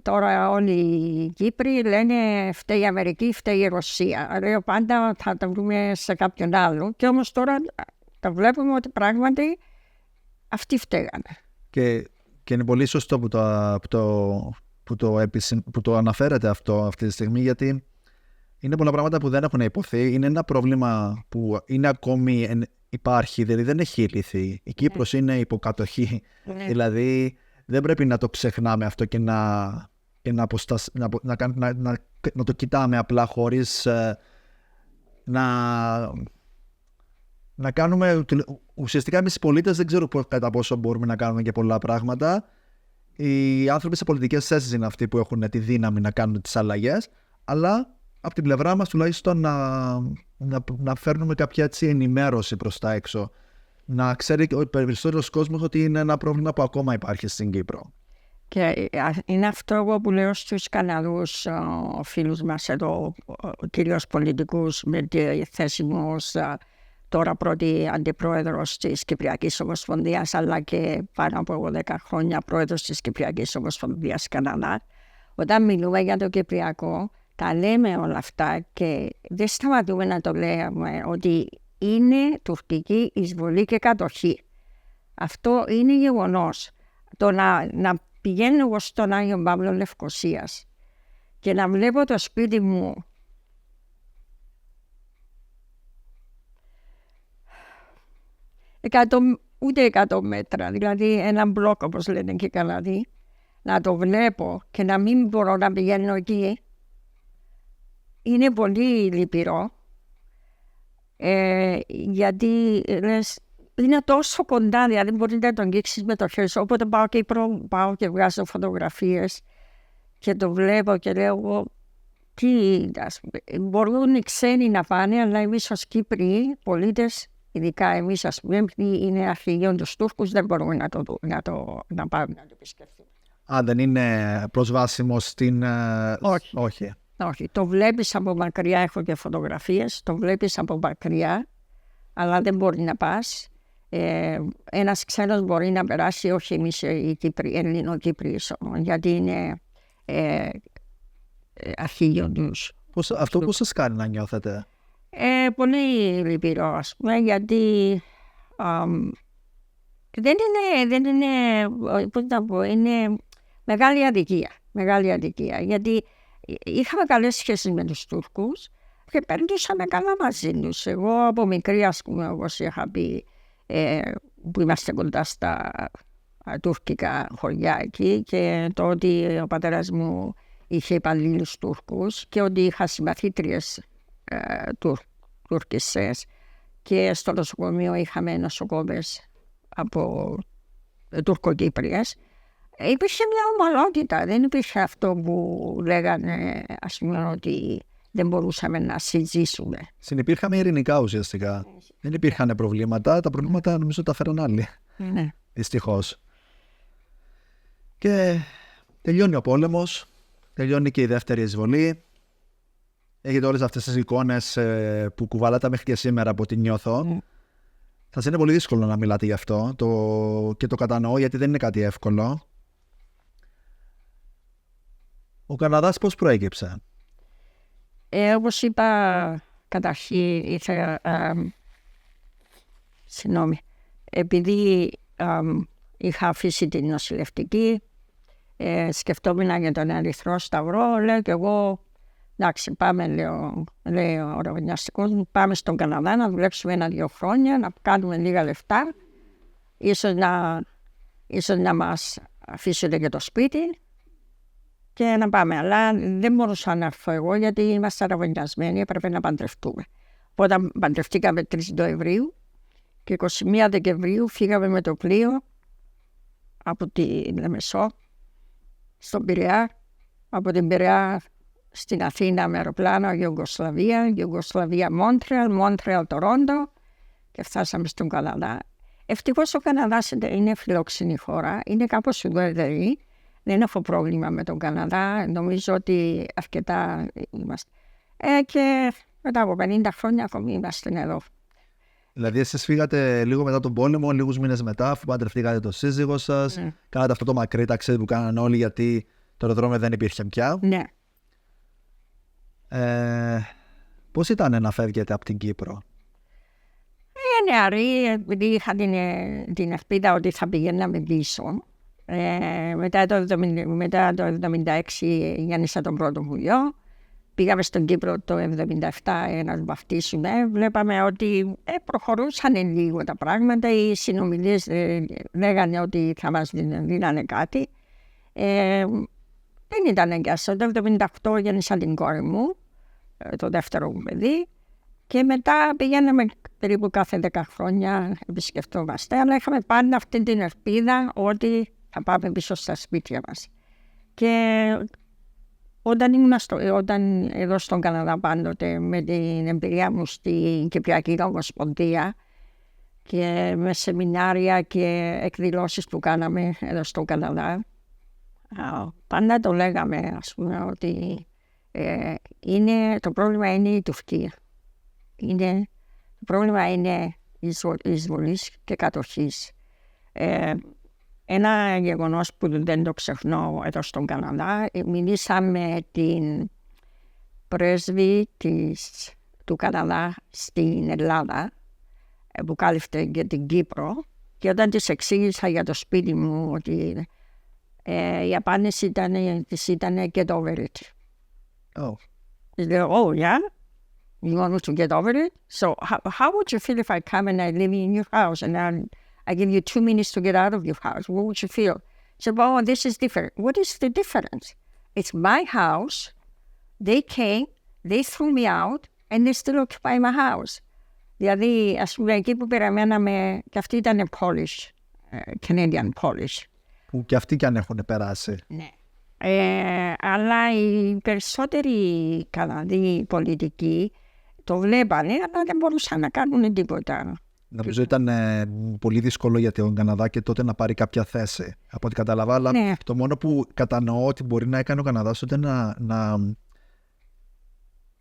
τώρα όλοι οι Κύπροι λένε φταίει η Αμερική, φταίει η Ρωσία. Λέω πάντα θα τα βρούμε σε κάποιον άλλο. Και όμως τώρα τα βλέπουμε ότι πράγματι αυτοί φταίγανε. Και είναι πολύ σωστό που το αναφέρετε αυτή τη στιγμή, γιατί είναι πολλά πράγματα που δεν έχουν υποθεί. Είναι ένα πρόβλημα που είναι ακόμη υπάρχει, δηλαδή δεν έχει λυθεί. Η Κύπρος είναι υποκατοχή. Δηλαδή δεν πρέπει να το ξεχνάμε αυτό και να το κοιτάμε απλά χωρίς να κάνουμε. Ουσιαστικά εμείς οι πολίτες δεν ξέρω κατά πόσο μπορούμε να κάνουμε και πολλά πράγματα. Οι άνθρωποι σε πολιτικές θέσεις είναι αυτοί που έχουν τη δύναμη να κάνουν τις αλλαγές, αλλά από την πλευρά μας τουλάχιστον να φέρνουμε κάποια έτσι ενημέρωση προς τα έξω. Να ξέρει ο περισσότερος κόσμος ότι είναι ένα πρόβλημα που ακόμα υπάρχει στην Κύπρο. Και είναι αυτό εγώ που λέω στους Καναδούς φίλους μας εδώ, κυρίως πολιτικούς, με τη θέση μου ως τώρα πρώτη αντιπρόεδρος της Κυπριακής Ομοσπονδίας, αλλά και πάνω από 10 χρόνια πρόεδρος της Κυπριακής Ομοσπονδίας Καναδά. Όταν μιλούμε για το Κυπριακό, τα λέμε όλα αυτά και δεν σταματούμε να το λέμε ότι είναι τουρκική εισβολή και κατοχή. Αυτό είναι γεγονός. Το να πηγαίνω εγώ στον Άγιο Παύλο Λευκωσίας και να βλέπω το σπίτι μου ούτε 100 μέτρα, δηλαδή ένα μπλοκ όπως λένε και οι Καναδοί, να το βλέπω και να μην μπορώ να πηγαίνω εκεί, είναι πολύ λυπηρό. Γιατί λες, είναι τόσο κοντά, δηλαδή μπορεί να τον αγγίξεις με το χέρι σου. Όποτε πάω και βγάζω φωτογραφίες και το βλέπω και λέω, μπορούν οι ξένοι να πάνε, αλλά εμείς ως Κύπροι πολίτες, ειδικά εμείς ας πούμε, είναι αρχηγείων τους Τούρκους, δεν μπορούμε να πάμε να το επισκεφθούμε. Δεν είναι προσβάσιμο στην... Όχι. Όχι, το βλέπεις από μακριά, έχω και φωτογραφίες, το βλέπεις από μακριά, αλλά δεν μπορεί να πας. Ένας ξένος μπορεί να περάσει, όχι εμείς οι Ελληνοκύπριοι, γιατί είναι αρχηγείο τους. Αυτό πώς σας κάνει να νιώθετε? Πολύ λυπηρό, ας πούμε, γιατί δεν είναι, πώς να πω, είναι μεγάλη αδικία, γιατί είχαμε καλές σχέσεις με τους Τούρκους και περνούσαμε καλά μαζί τους. Εγώ από μικρή, ας πούμε, όπως είχα πει, που είμαστε κοντά στα τουρκικά χωριά εκεί, και το ότι ο πατέρας μου είχε υπαλλήλους Τούρκους και ότι είχα συμμαθήτριες Τουρκισσές, και στο νοσοκομείο είχαμε νοσοκόμες από Τουρκοκύπριες. Υπήρχε μια ομαλότητα, δεν υπήρχε αυτό που λέγανε, ας πούμε, ότι δεν μπορούσαμε να συζήσουμε. Συνυπήρχαμε ειρηνικά ουσιαστικά. Δεν υπήρχαν προβλήματα, τα προβλήματα νομίζω τα φέραν άλλοι. Ναι. Δυστυχώς. Και τελειώνει ο πόλεμος, τελειώνει και η δεύτερη εισβολή. Έχετε όλες αυτές τις εικόνες που κουβαλάτε μέχρι και σήμερα από ό,τι νιώθω. Θα σας είναι πολύ δύσκολο να μιλάτε γι' αυτό και το κατανοώ, γιατί δεν είναι κάτι εύκολο. Ο Καναδάς πώς προέκυψε? Όπως είπα, καταρχήν επειδή είχα αφήσει την νοσηλευτική, σκεφτόμουν για τον Ερυθρό Σταυρό, λέω και εγώ, εντάξει, πάμε, λέει ο ραβωνιαστικός μου, πάμε στον Καναδά να δουλέψουμε 1-2 χρόνια, να κάνουμε λίγα λεφτά, ίσως να μας αφήσουν και το σπίτι και να πάμε. Αλλά δεν μπορούσα να έρθω εγώ, γιατί είμαστε ραβωνιασμένοι, έπρεπε να παντρευτούμε. Όταν παντρευτήκαμε 3 Νοεμβρίου και 21 Δεκεμβρίου φύγαμε με το πλοίο από τη Λεμεσό στον Πειραιά, από την Πειραιά στην Αθήνα με αεροπλάνο, Ιουγκοσλαβία, Μόντρεαλ, Τορόντο και φτάσαμε στον Καναδά. Ευτυχώς ο Καναδάς είναι φιλόξενη χώρα, είναι κάπως ουδέτερη, δεν έχω πρόβλημα με τον Καναδά, νομίζω ότι αρκετά είμαστε. Και μετά από 50 χρόνια ακόμη είμαστε εδώ. Δηλαδή εσείς φύγατε λίγο μετά τον πόλεμο, λίγους μήνες μετά, αφού παντρευτήκατε τον σύζυγό σας, κάνατε αυτό το μακρύ ταξίδι που κάνανε όλοι, γιατί το αεροδρόμιο δεν υπήρχε πια. Ναι. Πώς ήταν να φεύγετε από την Κύπρο? Νεαρή, επειδή είχα την ελπίδα ότι θα πηγαίναμε πίσω. Μετά το 1976 γέννησα τον πρώτο μου γιο. Πήγαμε στον Κύπρο το 1977 να βαφτίσουμε. Βλέπαμε ότι προχωρούσαν λίγο τα πράγματα. Οι συνομιλίες λέγανε ότι θα μας δίνανε κάτι. Δεν ήταν εγκάσιο. Το 1978 γέννησα την κόρη μου, το δεύτερο μου παιδί. Και μετά πηγαίναμε περίπου κάθε 10 χρόνια, επισκεφτόμαστε. Αλλά είχαμε πάντα αυτή την ελπίδα ότι θα πάμε πίσω στα σπίτια μας. Και όταν εδώ στον Καναδά πάντοτε, με την εμπειρία μου στην Κυπριακή Ομοσπονδία και με σεμινάρια και εκδηλώσεις που κάναμε εδώ στον Καναδά, πάντα το λέγαμε, ας πούμε, ότι το πρόβλημα είναι η Τουρκία. Το πρόβλημα είναι εισβολής και κατοχής. Ένα γεγονός που δεν το ξεχνώ εδώ στον Καναδά, μιλήσαμε την πρέσβη του Καναδά στην Ελλάδα, που κάλυπτε και την Κύπρο, και όταν της εξήγησα για το σπίτι μου ότι η απάντηση ήταν get over it. Της λέω, oh yeah? You want me to get over it? So how would you feel if I come and I live in your house and I give you 2 minutes to get out of your house? What would you feel? She said, oh, this is different. What is the difference? It's my house. They came, they threw me out, and they still occupy my house. Δηλαδή, ας πούμε, εκεί που περιμέναμε, και αυτοί ήταν Polish, Canadian Polish. Που και αυτοί κι αν έχουν περάσει. Ναι. Αλλά οι περισσότεροι Καναδοί πολιτικοί το βλέπανε, αλλά δεν μπορούσαν να κάνουν τίποτα. Νομίζω ήταν πολύ δύσκολο για τον Καναδά και τότε να πάρει κάποια θέση, από ό,τι κατάλαβα. Αλλά ναι, το μόνο που κατανοώ ότι μπορεί να έκανε ο Καναδάς τότε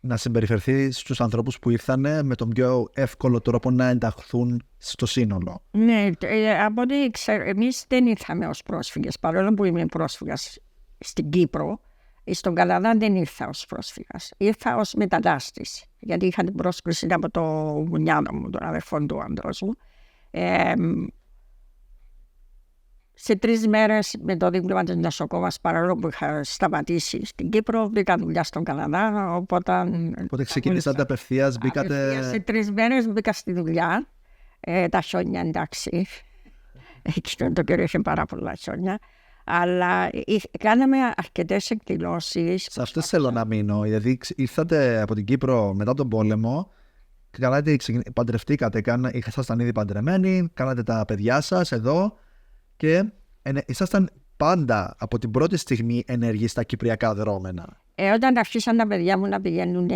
να συμπεριφερθεί στους ανθρώπους που ήρθαν με τον πιο εύκολο τρόπο να ενταχθούν στο σύνολο. Ναι, από ό,τι ξέρω, εμείς δεν ήρθαμε ως πρόσφυγες, παρόλο που είμαι πρόσφυγας στην Κύπρο. Στον Καναδά δεν ήρθα ως πρόσφυγας, ήρθα ως μετανάστης, γιατί είχα την πρόσκληση από το γουνιάδο μου, τον αδερφό του άντρος μου. Σε 3 μέρες με το δίπλωμα της νοσοκόμας, παρόλο που είχα σταματήσει στην Κύπρο, μπήκα δουλειά στον Καναδά. Οπότε ξεκινήσατε απευθείας, μπήκατε. Σε 3 μέρες μπήκα στη δουλειά. Τα χιόνια, εντάξει. Εκείνο το καιρό είχε πάρα πολλά χιόνια. Αλλά κάναμε αρκετές εκδηλώσεις. Σε αυτές θέλω να μείνω. Δηλαδή ήρθατε από την Κύπρο μετά τον πόλεμο, παντρευτήκατε, ήσασταν ήδη παντρεμένοι, κάνατε τα παιδιά σας εδώ και ήσασταν πάντα από την πρώτη στιγμή ενεργοί στα κυπριακά δρόμενα. Όταν αρχίσαν τα παιδιά μου να πηγαίνουν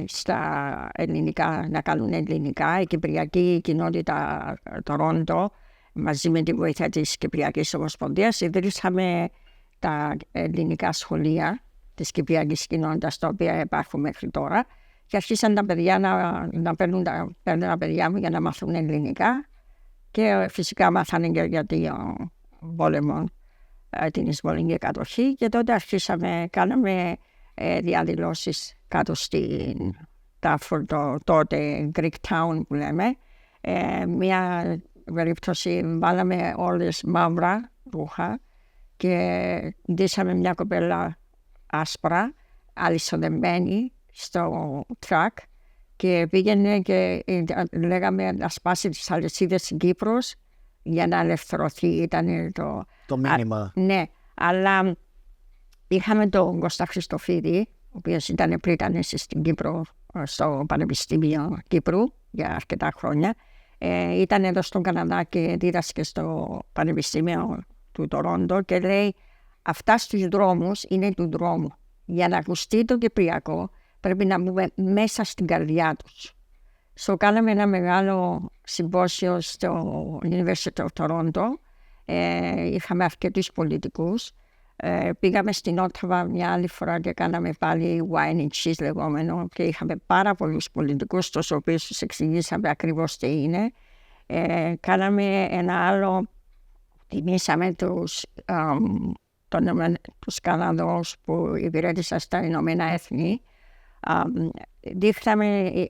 στα ελληνικά, να κάνουν ελληνικά, η κυπριακή κοινότητα Τορόντο μαζί με τη βοήθεια της Κυπριακής Ομοσπονδίας ιδρύσαμε τα ελληνικά σχολεία της Κυπριακής Κοινότητας, τα οποία υπάρχουν μέχρι τώρα, και αρχίσαν τα παιδιά να παίρνουν τα παιδιά μου για να μάθουν ελληνικά, και φυσικά μάθανε και για τον πόλεμο, την εισβολική κατοχή, και τότε κάναμε διαδηλώσεις κάτω στην Τάφορ, τότε Greek Town που λέμε. Μια περίπτωση βάλαμε όλες μαύρα ρούχα και ντύσαμε μια κοπέλα άσπρα, αλυσοδεμένη στο τρακ, και πήγαινε και λέγαμε να σπάσει τις αλυσίδες στην Κύπρος για να ελευθερωθεί. Ήταν το μήνυμα. Ναι, αλλά είχαμε τον Κώστα Χριστοφίδη, ο οποίος ήταν πρίτανης στην Κύπρο, στο Πανεπιστήμιο Κύπρου για αρκετά χρόνια. Ήταν εδώ στον Καναδά και δίδασκε στο Πανεπιστήμιο του Τορόντο, και λέει αυτά στους δρόμους είναι του δρόμου. Για να ακουστεί το κυπριακό πρέπει να μπούμε μέσα στην καρδιά τους. Κάναμε ένα μεγάλο συμπόσιο στο University of Toronto. Είχαμε αρκετούς πολιτικούς. Πήγαμε στην Όταβα μια άλλη φορά και κάναμε πάλι wine and cheese λεγόμενο, και είχαμε πάρα πολλούς πολιτικούς, τους οποίους τους εξηγήσαμε ακριβώς τι είναι. Κάναμε ένα άλλο, τιμήσαμε τους Καναδούς που υπηρέτησαν στα Ηνωμένα Έθνη.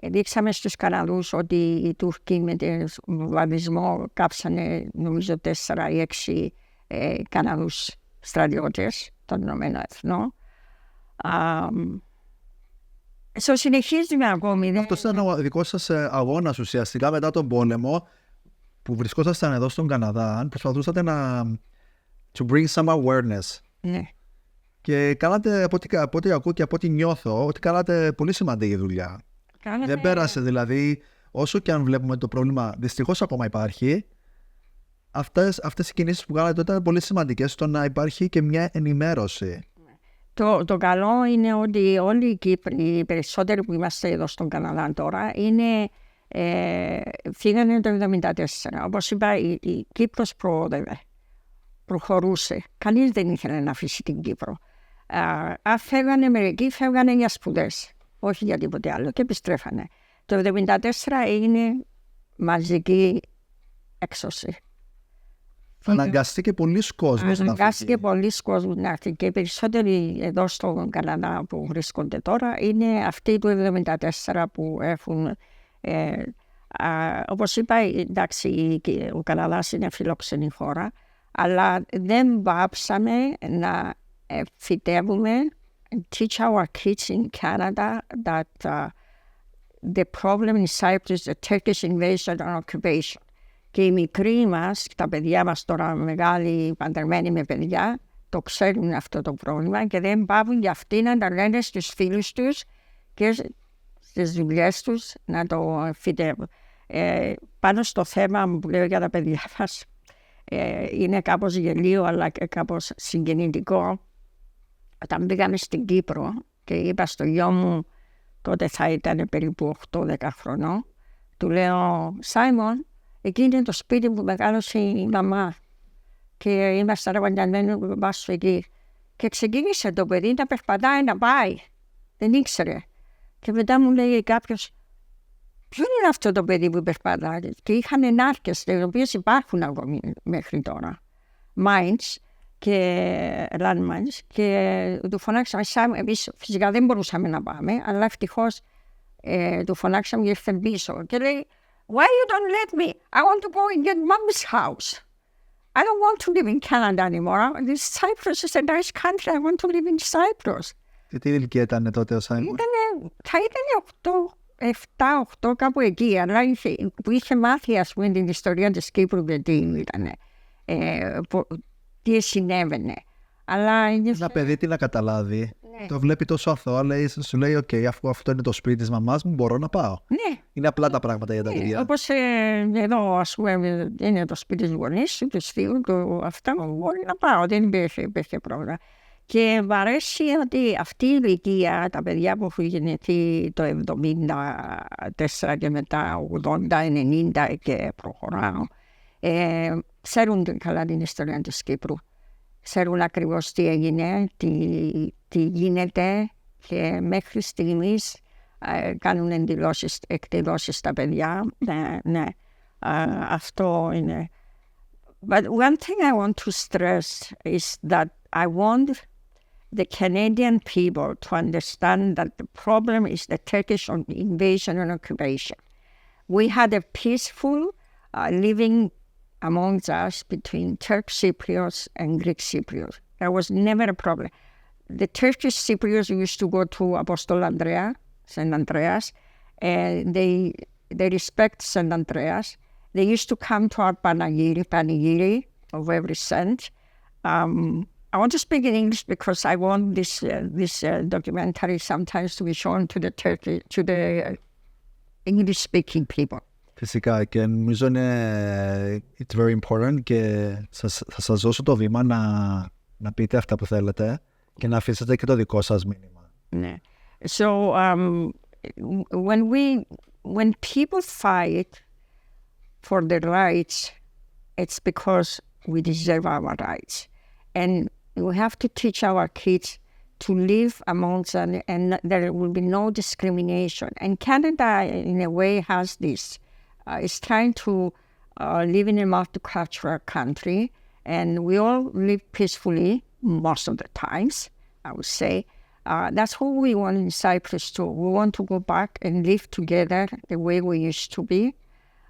Δείξαμε στους Καναδούς ότι οι Τούρκοι με τον βομβαρδισμό κάψανε νομίζω 4 ή 6 Καναδούς στρατιώτες των Ηνωμένων Εθνών. Συνεχίζουμε ακόμη. Αυτός ήταν ο δικός σας αγώνας ουσιαστικά μετά τον πόλεμο, που βρισκόσασταν εδώ στον Καναδά, προσπαθούσατε να to bring some awareness. Ναι. Και κάνατε, από ό,τι ακούω και από ό,τι νιώθω, ότι κάνατε πολύ σημαντική δουλειά. Δεν πέρασε δηλαδή, όσο και αν βλέπουμε το πρόβλημα δυστυχώς ακόμα υπάρχει, αυτές οι κινήσεις που κάνατε τότε ήταν πολύ σημαντικές, στο να υπάρχει και μια ενημέρωση. Το καλό είναι ότι όλοι οι Κύπροι, οι περισσότεροι που είμαστε εδώ στον Καναδά τώρα, φύγανε το 1974. Όπως είπα, η Κύπρος προόδευε, προχωρούσε. Κανείς δεν ήθελε να αφήσει την Κύπρο. Αν φεύγανε μερικοί, φεύγανε για σπουδές, όχι για τίποτε άλλο, και επιστρέφανε. Το 1974 έγινε μαζική έξωση. Αναγκαστήκε πολλοί κόσμος να έρθει. Και οι περισσότεροι εδώ στον Καναδά που βρίσκονται τώρα είναι αυτοί του 1974 που έχουν. Όπως είπα, εντάξει, ο Καναδάς είναι φιλόξενη χώρα, αλλά δεν πάψαμε να φυτεύουμε, teach our kids in Canada that the problem in Cyprus is the Turkish invasion and occupation. Και οι μικροί μας, τα παιδιά μας τώρα μεγάλοι, παντρεμένοι με παιδιά, το ξέρουν αυτό το πρόβλημα και δεν πάβουν για αυτοί να τα λένε στους φίλους τους και στις δουλειές τους να το φυτεύουν. Πάνω στο θέμα που λέω για τα παιδιά μας, είναι κάπως γελίο αλλά και κάπως συγκινητικό. Όταν πήγαμε στην Κύπρο και είπα στο γιο μου, τότε θα ήταν περίπου 8-10 χρονών, του λέω, Σάιμον, εκεί είναι το σπίτι που μεγάλωσε η μαμά και είμαστε αραβαντιανμένοι που πας εκεί. Και ξεκίνησε το παιδί να περπατάει, να πάει. Δεν ήξερε. Και μετά μου λέει κάποιος, ποιο είναι αυτό το παιδί που περπατάει? Και είχαν ενάρκες, οι οποίες υπάρχουν ακόμη μέχρι τώρα. Mines και landmines. Και του φωνάξαμε, εμείς φυσικά δεν μπορούσαμε να πάμε, αλλά ευτυχώς του φωνάξαμε και ήρθε πίσω. Και λέει, why you don't let me? I want to go and get mom's house. I don't want to live in Canada anymore. Cyprus is a nice country. I want to live in Cyprus. Και τι ηλικία ήταν τότε ο Σάιμον? Θα ήταν 7-8 κάπου εκεί, αλλά που είχε μάθει ας πούμε την ιστορία της Κύπρου και τι ήταν, τι συνέβαινε. Αλλά ένα παιδί τι να καταλάβει, ναι. Το βλέπει τόσο αθώα, σου λέει «ΟΚ, αφού αυτό είναι το σπίτι της μαμάς μου, μπορώ να πάω». Ναι. Είναι απλά τα πράγματα για τα παιδιά. Όπως εδώ, ας πούμε, είναι το σπίτι της γονείς του, φίλου του, αυτά μπορεί να πάω, δεν υπήρχε πρόβλημα. Και μ' αρέσει ότι αυτή η ηλικία, τα παιδιά που έχουν γεννηθεί το 74 και μετά 80, 90 και προχωράω, Ξέρουν καλά την ιστορία της Κύπρου. Ξέρουν ακριβώς τι έγινε, τι γίνεται και μέχρι στιγμής κάνουν εκδηλώσεις στα παιδιά. Ναι. Αυτό είναι. But one thing I want to stress is that I want the Canadian people to understand that the problem is the Turkish invasion and occupation. We had a peaceful living amongst us between Turk Cypriots and Greek Cypriots. There was never a problem. The Turkish Cypriots used to go to Apostol Andrea, St. Andreas, and they respect St. Andreas. They used to come to our panegyri of every saint. I want to speak in English because I want this documentary sometimes to be shown to the English-speaking people. Φυσικά και νομίζω είναι it's very important και θα σας δώσω το βήμα να πείτε αυτά που θέλετε και να αφήσετε και το δικό σας μήνυμα. Ναι. So when people fight for their rights, it's because we deserve our rights. And we have to teach our kids to live amongst them and there will be no discrimination. And Canada, in a way, has this. It's trying to live in a multicultural country, and we all live peacefully most of the times, I would say. That's what we want in Cyprus too. We want to go back and live together the way we used to be.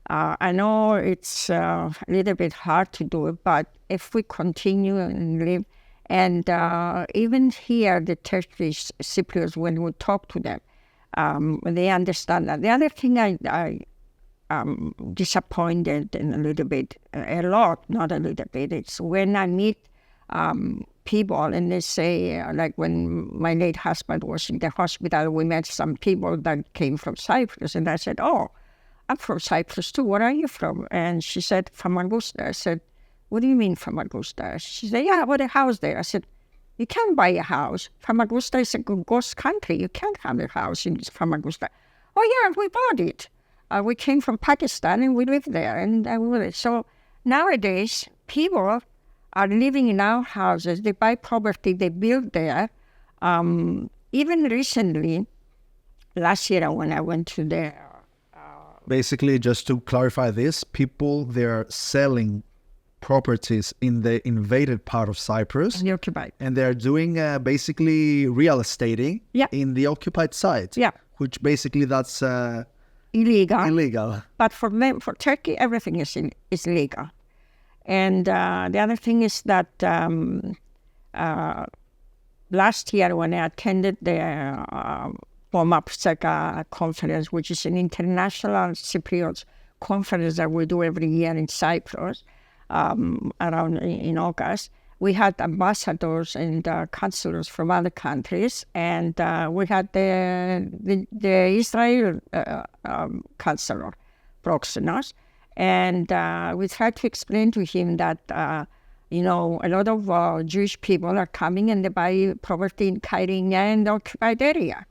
I know it's a little bit hard to do it, but if we continue and live, and even here, the Turkish Cypriots, when we talk to them, they understand that. The other thing I'm disappointed in a little bit, a lot, not a little bit, it's when I meet people and they say, like when my late husband was in the hospital, we met some people that came from Cyprus, and I said, oh, I'm from Cyprus too. Where are you from? And she said, from Augusta. I said, what do you mean from Augusta? She said, yeah, I bought a house there. I said, you can't buy a house. Famagusta is a ghost country. You can't have a house in Famagusta. Oh yeah, we bought it. We came from Pakistan and we lived there. So nowadays, people are living in our houses. They buy property, they build there. Even recently, last year when I went to the Basically, just to clarify this, people, they're selling properties in the invaded part of Cyprus. the occupied. And they're doing basically real estating in the occupied site. Yeah. Which basically that's Illegal. But for Turkey, everything is legal. And the other thing is that last year when I attended the POMAPSECA conference, which is an international Cypriot conference that we do every year in Cyprus, around in August, we had ambassadors and counselors from other countries, and we had the Israel counselor, Proxenos, and we tried to explain to him that a lot of Jewish people are coming and they buy property in Kyrillou and the occupied area.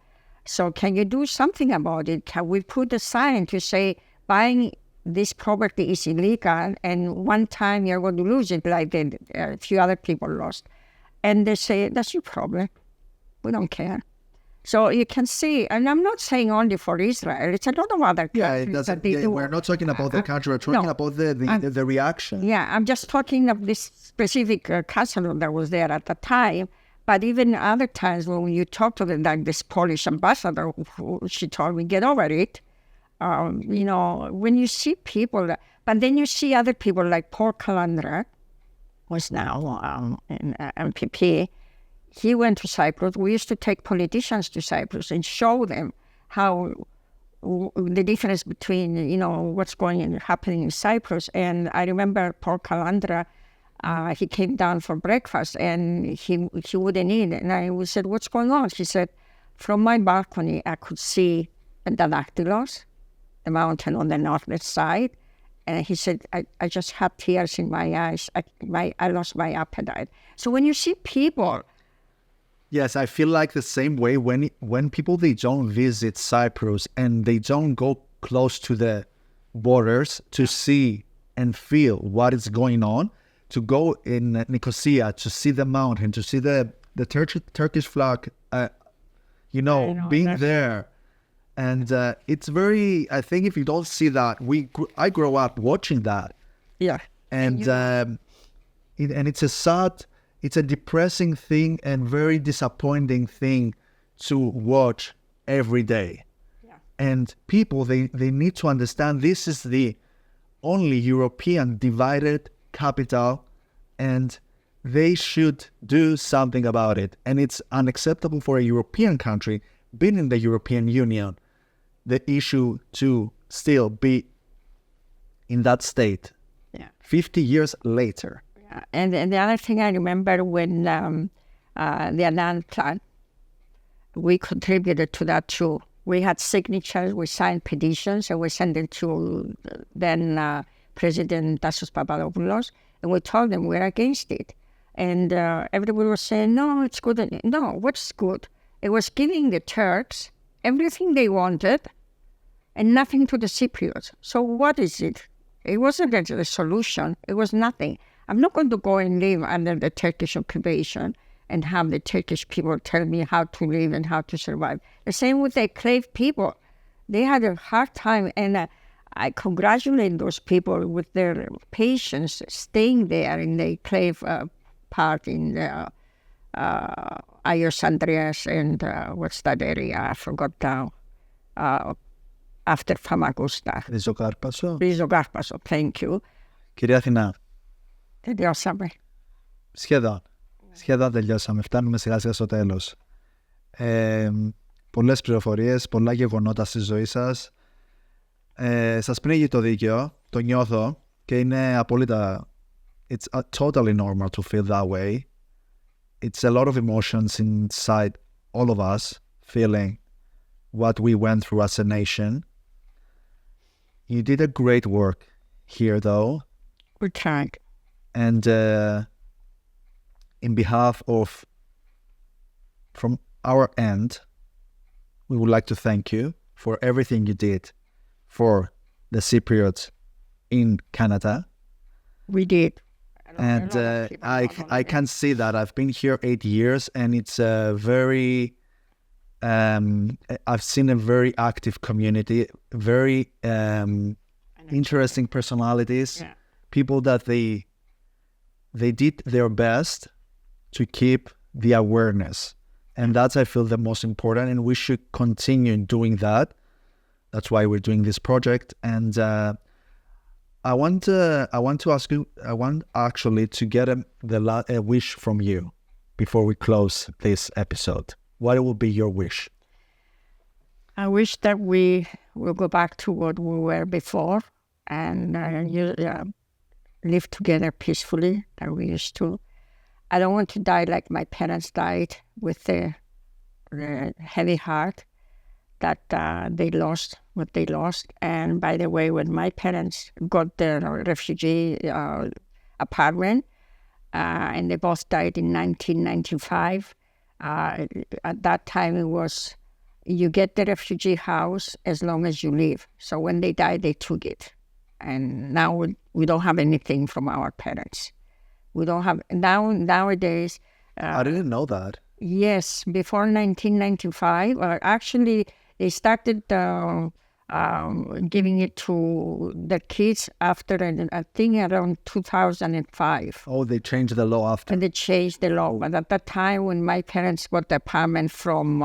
So can you do something about it? Can we put a sign to say buying this property is illegal and one time you're going to lose it like a few other people lost? And they say, that's your problem. We don't care. So you can see, and I'm not saying only for Israel, it's a lot of other countries. We're not talking about the country, we're talking about the reaction. Yeah, I'm just talking of this specific counselor that was there at the time. But even other times when you talk to them, like this Polish ambassador, she told me, get over it. When you see people, but then you see other people like Paul Calandra, was now in MPP. He went to Cyprus. We used to take politicians to Cyprus and show them how the difference between, what's going and happening in Cyprus. And I remember Paul Calandra, he came down for breakfast and he wouldn't eat. And I said, what's going on? He said, from my balcony, I could see the Dactylos, the mountain on the northwest side. And he said, I just had tears in my eyes. I lost my appetite. So when you see people... Yes, I feel like the same way when people, they don't visit Cyprus and they don't go close to the borders to see and feel what is going on, to go in Nicosia, to see the mountain, to see the Turkish flag, being there. And it's very, I think if you don't see that, I grew up watching that. Yeah. And it's a depressing thing and very disappointing thing to watch every day. Yeah. And people, they need to understand this is the only European divided capital, and they should do something about it. And it's unacceptable for a European country, being in the European Union, the issue to still be in that state. Yeah. 50 years later. Yeah. And the other thing I remember when the Annan plan, we contributed to that too. We had signatures, we signed petitions, and we sent it to then President Agios Pavlos, and we told them we're against it. And everybody was saying, no, it's good. No, what's good? It was giving the Turks everything they wanted and nothing to the Cypriots. So what is it? It wasn't a solution. It was nothing. I'm not going to go and live under the Turkish occupation and have the Turkish people tell me how to live and how to survive. The same with the Clave people. They had a hard time, and I congratulate those people with their patience staying there in the Clave part in the Agios Andreas and what's that area? I forgot now. After Famagusta. Ριζοκάρπασο, thank you. Κυρία Αθηνά. Τελειώσαμε. Σχεδόν τελειώσαμε. Φτάνουμε σιγά σιγά στο τέλος. Πολλές πληροφορίες, πολλά γεγονότα στη ζωή σας. Σας πνίγει το δίκαιο, το νιώθω και είναι απόλυτα... It's totally normal to feel that way. It's a lot of emotions inside all of us, feeling what we went through as a nation. You did a great work here, though. We tried. And in behalf of, from our end, we would like to thank you for everything you did for the Cypriots in Canada. We did. And I can see that. I've been here 8 years, and it's a very... I've seen a very active community, very interesting personalities, people that they did their best to keep the awareness, and that's, I feel, the most important, and we should continue doing that. That's why we're doing this project. And I want to ask you, I want actually to get a wish from you before we close this episode. What will be your wish? I wish that we will go back to what we were before and live together peacefully that we used to. I don't want to die like my parents died, with a heavy heart that they lost what they lost. And by the way, when my parents got their refugee apartment, and they both died in 1995, at that time it was, you get the refugee house as long as you live. So when they died, they took it. And now we don't have anything from our parents. We don't have, nowadays... I didn't know that. Yes, before 1995, actually they started giving it to the kids after, I think, around 2005. Oh, they changed the law after. And they changed the law. But at that time, when my parents got the apartment from,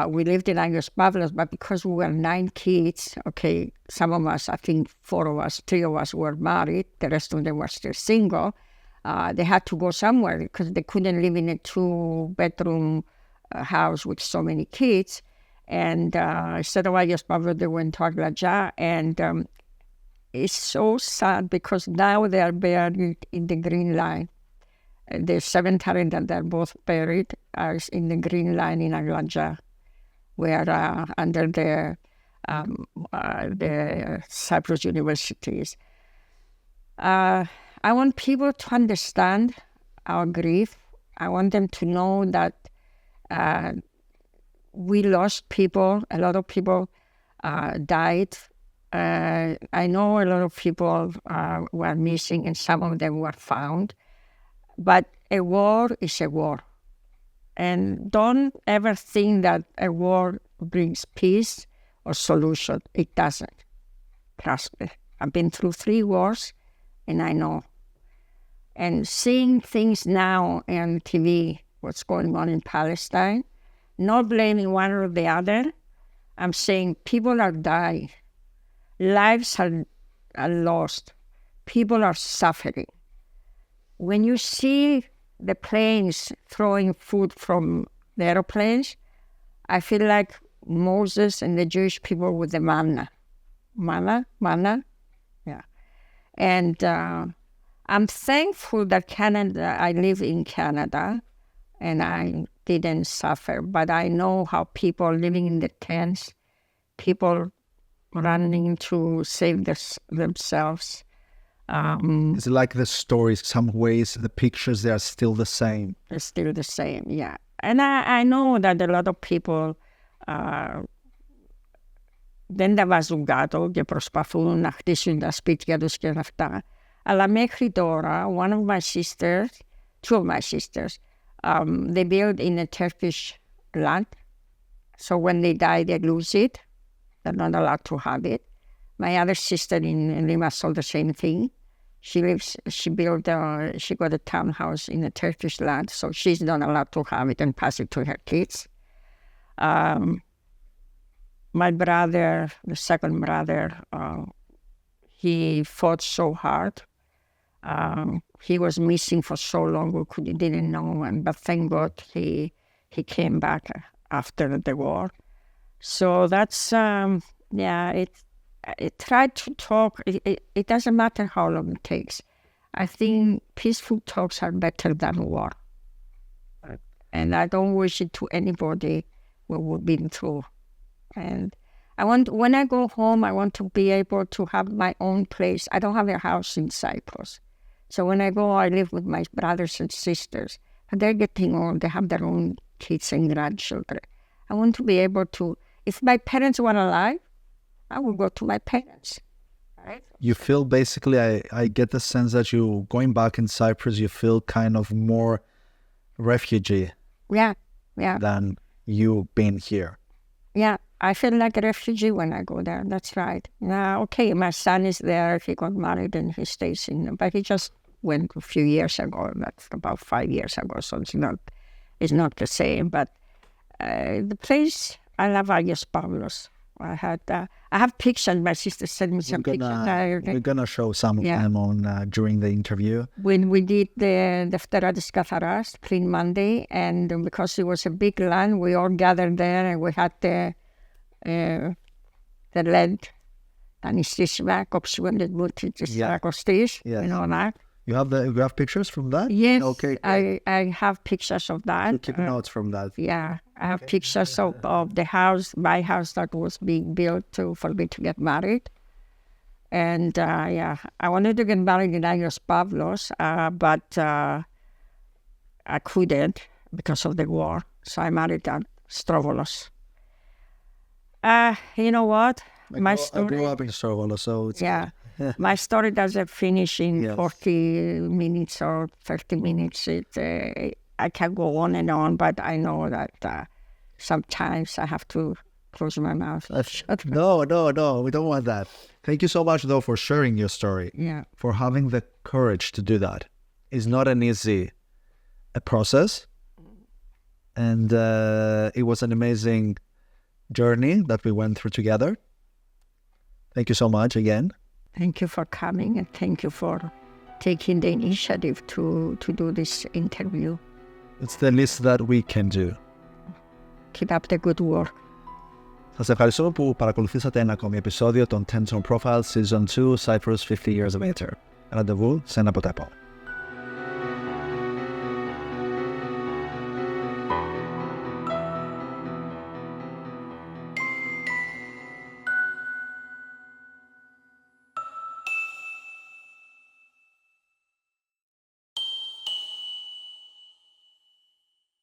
we lived in Agios Pavlos, but because we were 9 kids, okay, some of us, I think 3 of us were married, the rest of them were still single. They had to go somewhere because they couldn't live in a 2-bedroom house with so many kids. And instead of Agios Pavlos, they went to Aglaja. And it's so sad because now they are buried in the Green Line. The cemetery that they're both buried are in the Green Line in Aglaja, where under the Cyprus universities. I want people to understand our grief. I want them to know that we lost people. A lot of people died I know a lot of people were missing and some of them were found. But a war is a war. And don't ever think that a war brings peace or solution. It doesn't. Trust me. I've been through 3 wars and I know. And seeing things now on TV, what's going on in Palestine, not blaming one or the other, I'm saying people are dying. Lives are lost. People are suffering. When you see the planes throwing food from the airplanes, I feel like Moses and the Jewish people with the manna. Manna? Yeah. And I'm thankful that I live in Canada and I didn't suffer, but I know how people living in the tents, people running to save themselves. It's like the stories, some ways, the pictures, they are still the same. They're still the same, yeah. And I know that a lot of people δεν τα βάζουν κάτω και προσπαθούν να χτίσουν τα σπίτια τους και αυτά. Αλλά μέχρι τώρα, one of my sisters, 2 of my sisters, they build in a Turkish land. So when they die, they lose it. They're not allowed to have it. My other sister in Limassol, the same thing. She got a townhouse in a Turkish land, so she's not allowed to have it and pass it to her kids. My brother, the second brother, he fought so hard. He was missing for so long, we didn't know him, but thank God he came back after the war. So that's, I tried to talk. It doesn't matter how long it takes. I think peaceful talks are better than war. And I don't wish it to anybody what we've been through. And when I go home, I want to be able to have my own place. I don't have a house in Cyprus. So when I go, I live with my brothers and sisters. And they're getting old. They have their own kids and grandchildren. I want to be able to, if my parents were alive, I will go to my parents. Right? You feel basically, I get the sense that you, going back in Cyprus, you feel kind of more refugee. Yeah. Than you being here. Yeah, I feel like a refugee when I go there. That's right. Now, okay, my son is there. He got married and he stays but he just went a few years ago. That's about 5 years ago, so it's not the same. But the place, I love Agios Pavlos. I have pictures. My sister sent me some pictures. We're gonna show some of them on during the interview. When we did the Deftera της Καθαράς, Clean Monday, and because it was a big land, we all gathered there and we had the lead, τα νηστίσιμα, κόψουμε τις μπούτες της Σαρακοστής, and all that. You have pictures from that? Yes, okay. I have pictures of that. You keep notes from that. Yeah, I have pictures of the house, my house that was being built for me to get married. And I wanted to get married in Agios Pavlos, but I couldn't because of the war. So I married at Strovolos. You know what? I grew up in Strovolos, so it's... Yeah. My story doesn't finish in 40 minutes or 30 minutes. I can go on and on, but I know that sometimes I have to close my mouth. No, we don't want that. Thank you so much, though, for sharing your story. Yeah. For having the courage to do that. It's not an easy process. And it was an amazing journey that we went through together. Thank you so much again. Thank you for coming and thank you for taking the initiative to do this interview. It's the least that we can do. Keep up the good work. Σας ευχαριστώ που παρακολουθήσατε ένα ακόμη επεισόδιο των Tension Profiles Season 2 Cyprus 50 Years Later. Ραντεβού σε ένα από τα επόμενα.